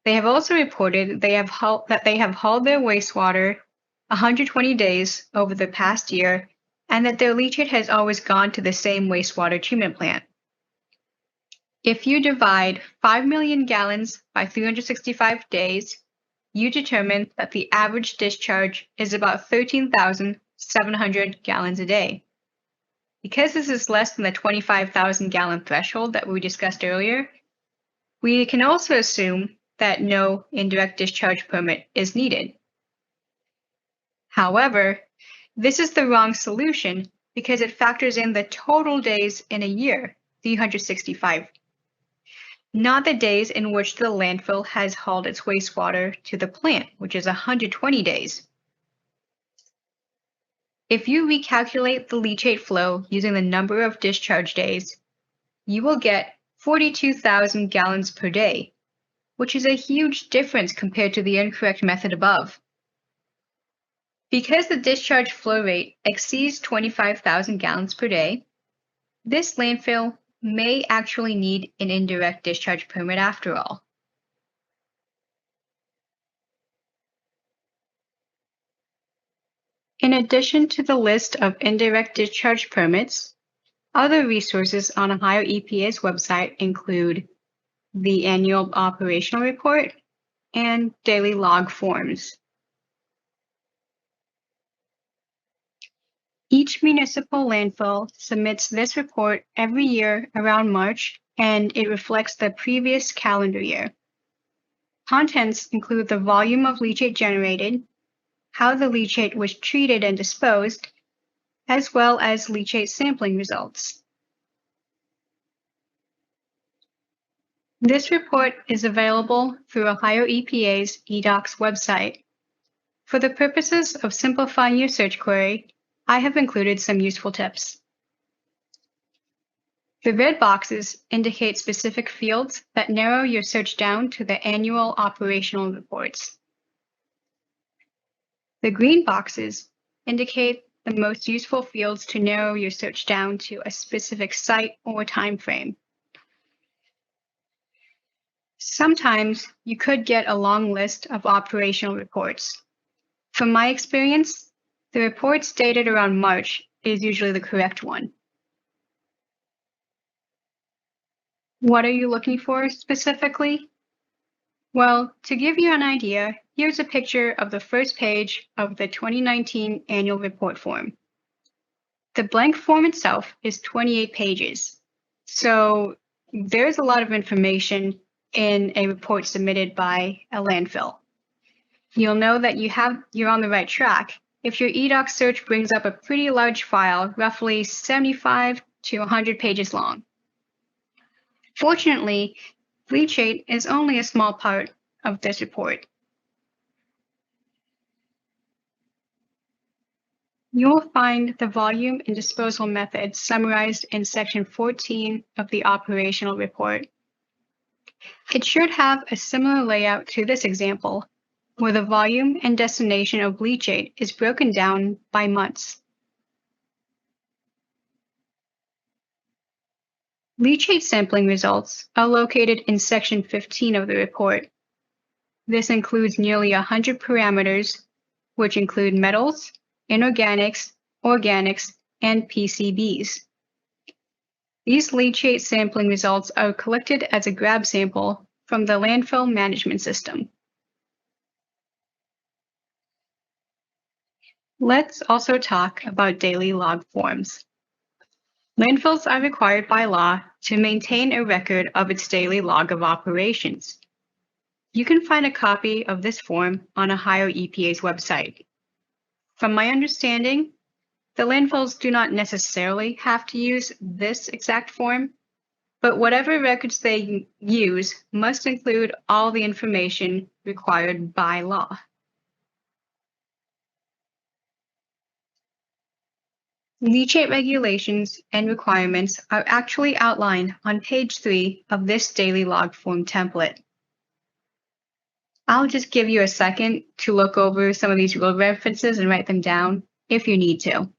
They have also reported that they have hauled their wastewater 120 days over the past year, and that their leachate has always gone to the same wastewater treatment plant. If you divide 5 million gallons by 365 days, you determine that the average discharge is about 13,700 gallons a day. Because this is less than the 25,000 gallon threshold that we discussed earlier, we can also assume that no indirect discharge permit is needed. However, this is the wrong solution because it factors in the total days in a year, 365, not the days in which the landfill has hauled its wastewater to the plant, which is 120 days. If you recalculate the leachate flow using the number of discharge days, you will get 42,000 gallons per day, which is a huge difference compared to the incorrect method above. Because the discharge flow rate exceeds 25,000 gallons per day, this landfill may actually need an indirect discharge permit after all. In addition to the list of indirect discharge permits, other resources on Ohio EPA's website include the annual operational report and daily log forms. Each municipal landfill submits this report every year around March, and it reflects the previous calendar year. Contents include the volume of leachate generated, how the leachate was treated and disposed, as well as leachate sampling results. This report is available through Ohio EPA's eDocs website. For the purposes of simplifying your search query, I have included some useful tips. The red boxes indicate specific fields that narrow your search down to the annual operational reports. The green boxes indicate the most useful fields to narrow your search down to a specific site or time frame. Sometimes you could get a long list of operational reports. From my experience, the reports dated around March is usually the correct one. What are you looking for specifically? Well, to give you an idea, here's a picture of the first page of the 2019 annual report form. The blank form itself is 28 pages, so there's a lot of information in a report submitted by a landfill. You'll know that you're on the right track if your eDocs search brings up a pretty large file, roughly 75 to 100 pages long. Fortunately, leachate is only a small part of this report. You'll find the volume and disposal methods summarized in section 14 of the operational report. It should have a similar layout to this example, where the volume and destination of leachate is broken down by months. Leachate sampling results are located in Section 15 of the report. This includes nearly 100 parameters, which include metals, inorganics, organics, and PCBs. These leachate sampling results are collected as a grab sample from the landfill management system. Let's also talk about daily log forms. Landfills are required by law to maintain a record of its daily log of operations. You can find a copy of this form on Ohio EPA's website. From my understanding, the landfills do not necessarily have to use this exact form, but whatever records they use must include all the information required by law. Leachate regulations and requirements are actually outlined on page 3 of this daily log form template. I'll just give you a second to look over some of these rule references and write them down if you need to.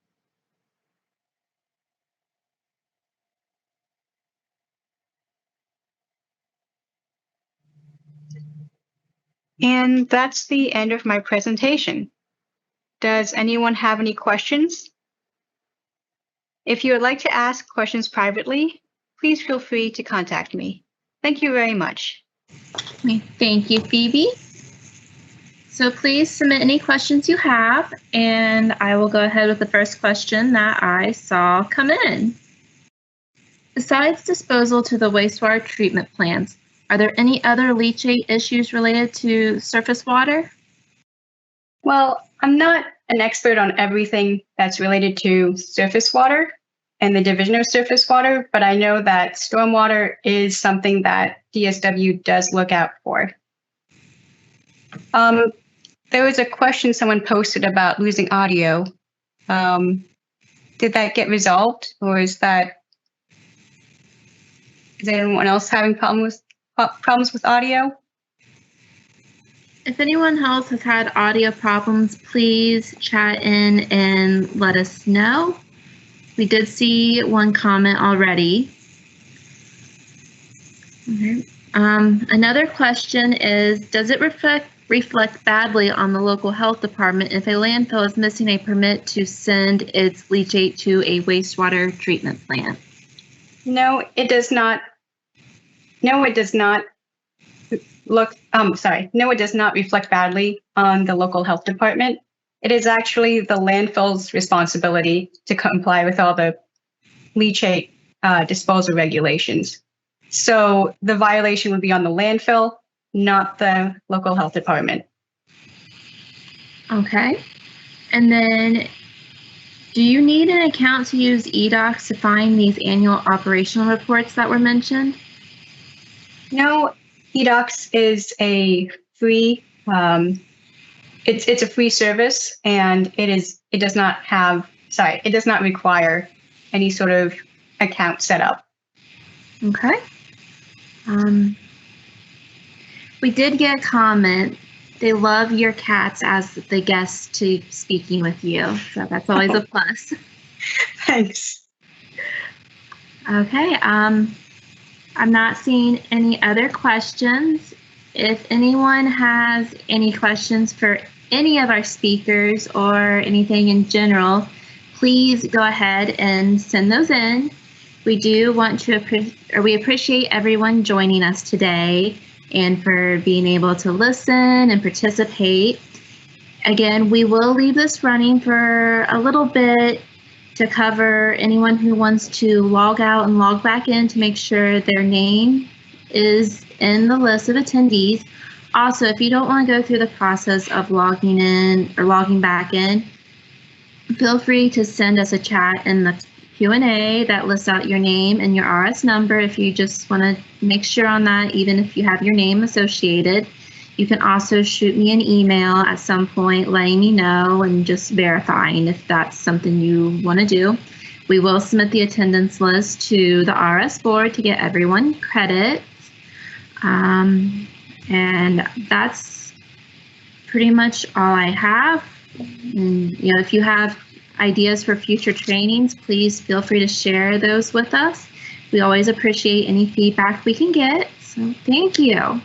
And that's the end of my presentation. Does anyone have any questions? If you would like to ask questions privately, please feel free to contact me. Thank you very much. Thank you, Phoebe. So please submit any questions you have, and I will go ahead with the first question that I saw come in. Besides disposal to the wastewater treatment plants, are there any other leachate issues related to surface water? Well, I'm not an expert on everything that's related to surface water and the division of surface water, but I know that stormwater is something that DSW does look out for. There was a question someone posted about losing audio. Did that get resolved, or is anyone else having problems with audio? If anyone else has had audio problems, please chat in and let us know. We did see one comment already. Okay. Another question is, does it reflect badly on the local health department if a landfill is missing a permit to send its leachate to a wastewater treatment plant? No, it does not. No, it does not. No, it does not reflect badly on the local health department. It is actually the landfill's responsibility to comply with all the leachate disposal regulations. So the violation would be on the landfill, not the local health department. Okay. And then, do you need an account to use eDocs to find these annual operational reports that were mentioned? No, eDocs is a free. It's a free service, and it does not require any sort of account set up. Okay. We did get a comment. They love your cats as the guest to speaking with you, so that's always a plus. Thanks. Okay. I'm not seeing any other questions. If anyone has any questions for any of our speakers or anything in general, please go ahead and send those in. We do want to we appreciate everyone joining us today and for being able to listen and participate. Again, we will leave this running for a little bit to cover anyone who wants to log out and log back in to make sure their name is in the list of attendees. Also, if you don't want to go through the process of logging in or logging back in, feel free to send us a chat in the Q&A that lists out your name and your RS number if you just want to make sure on that, even if you have your name associated. You can also shoot me an email at some point letting me know and just verifying if that's something you want to do. We will submit the attendance list to the RS board to get everyone credit. And that's pretty much all I have. And, if you have ideas for future trainings, please feel free to share those with us. We always appreciate any feedback we can get. So thank you.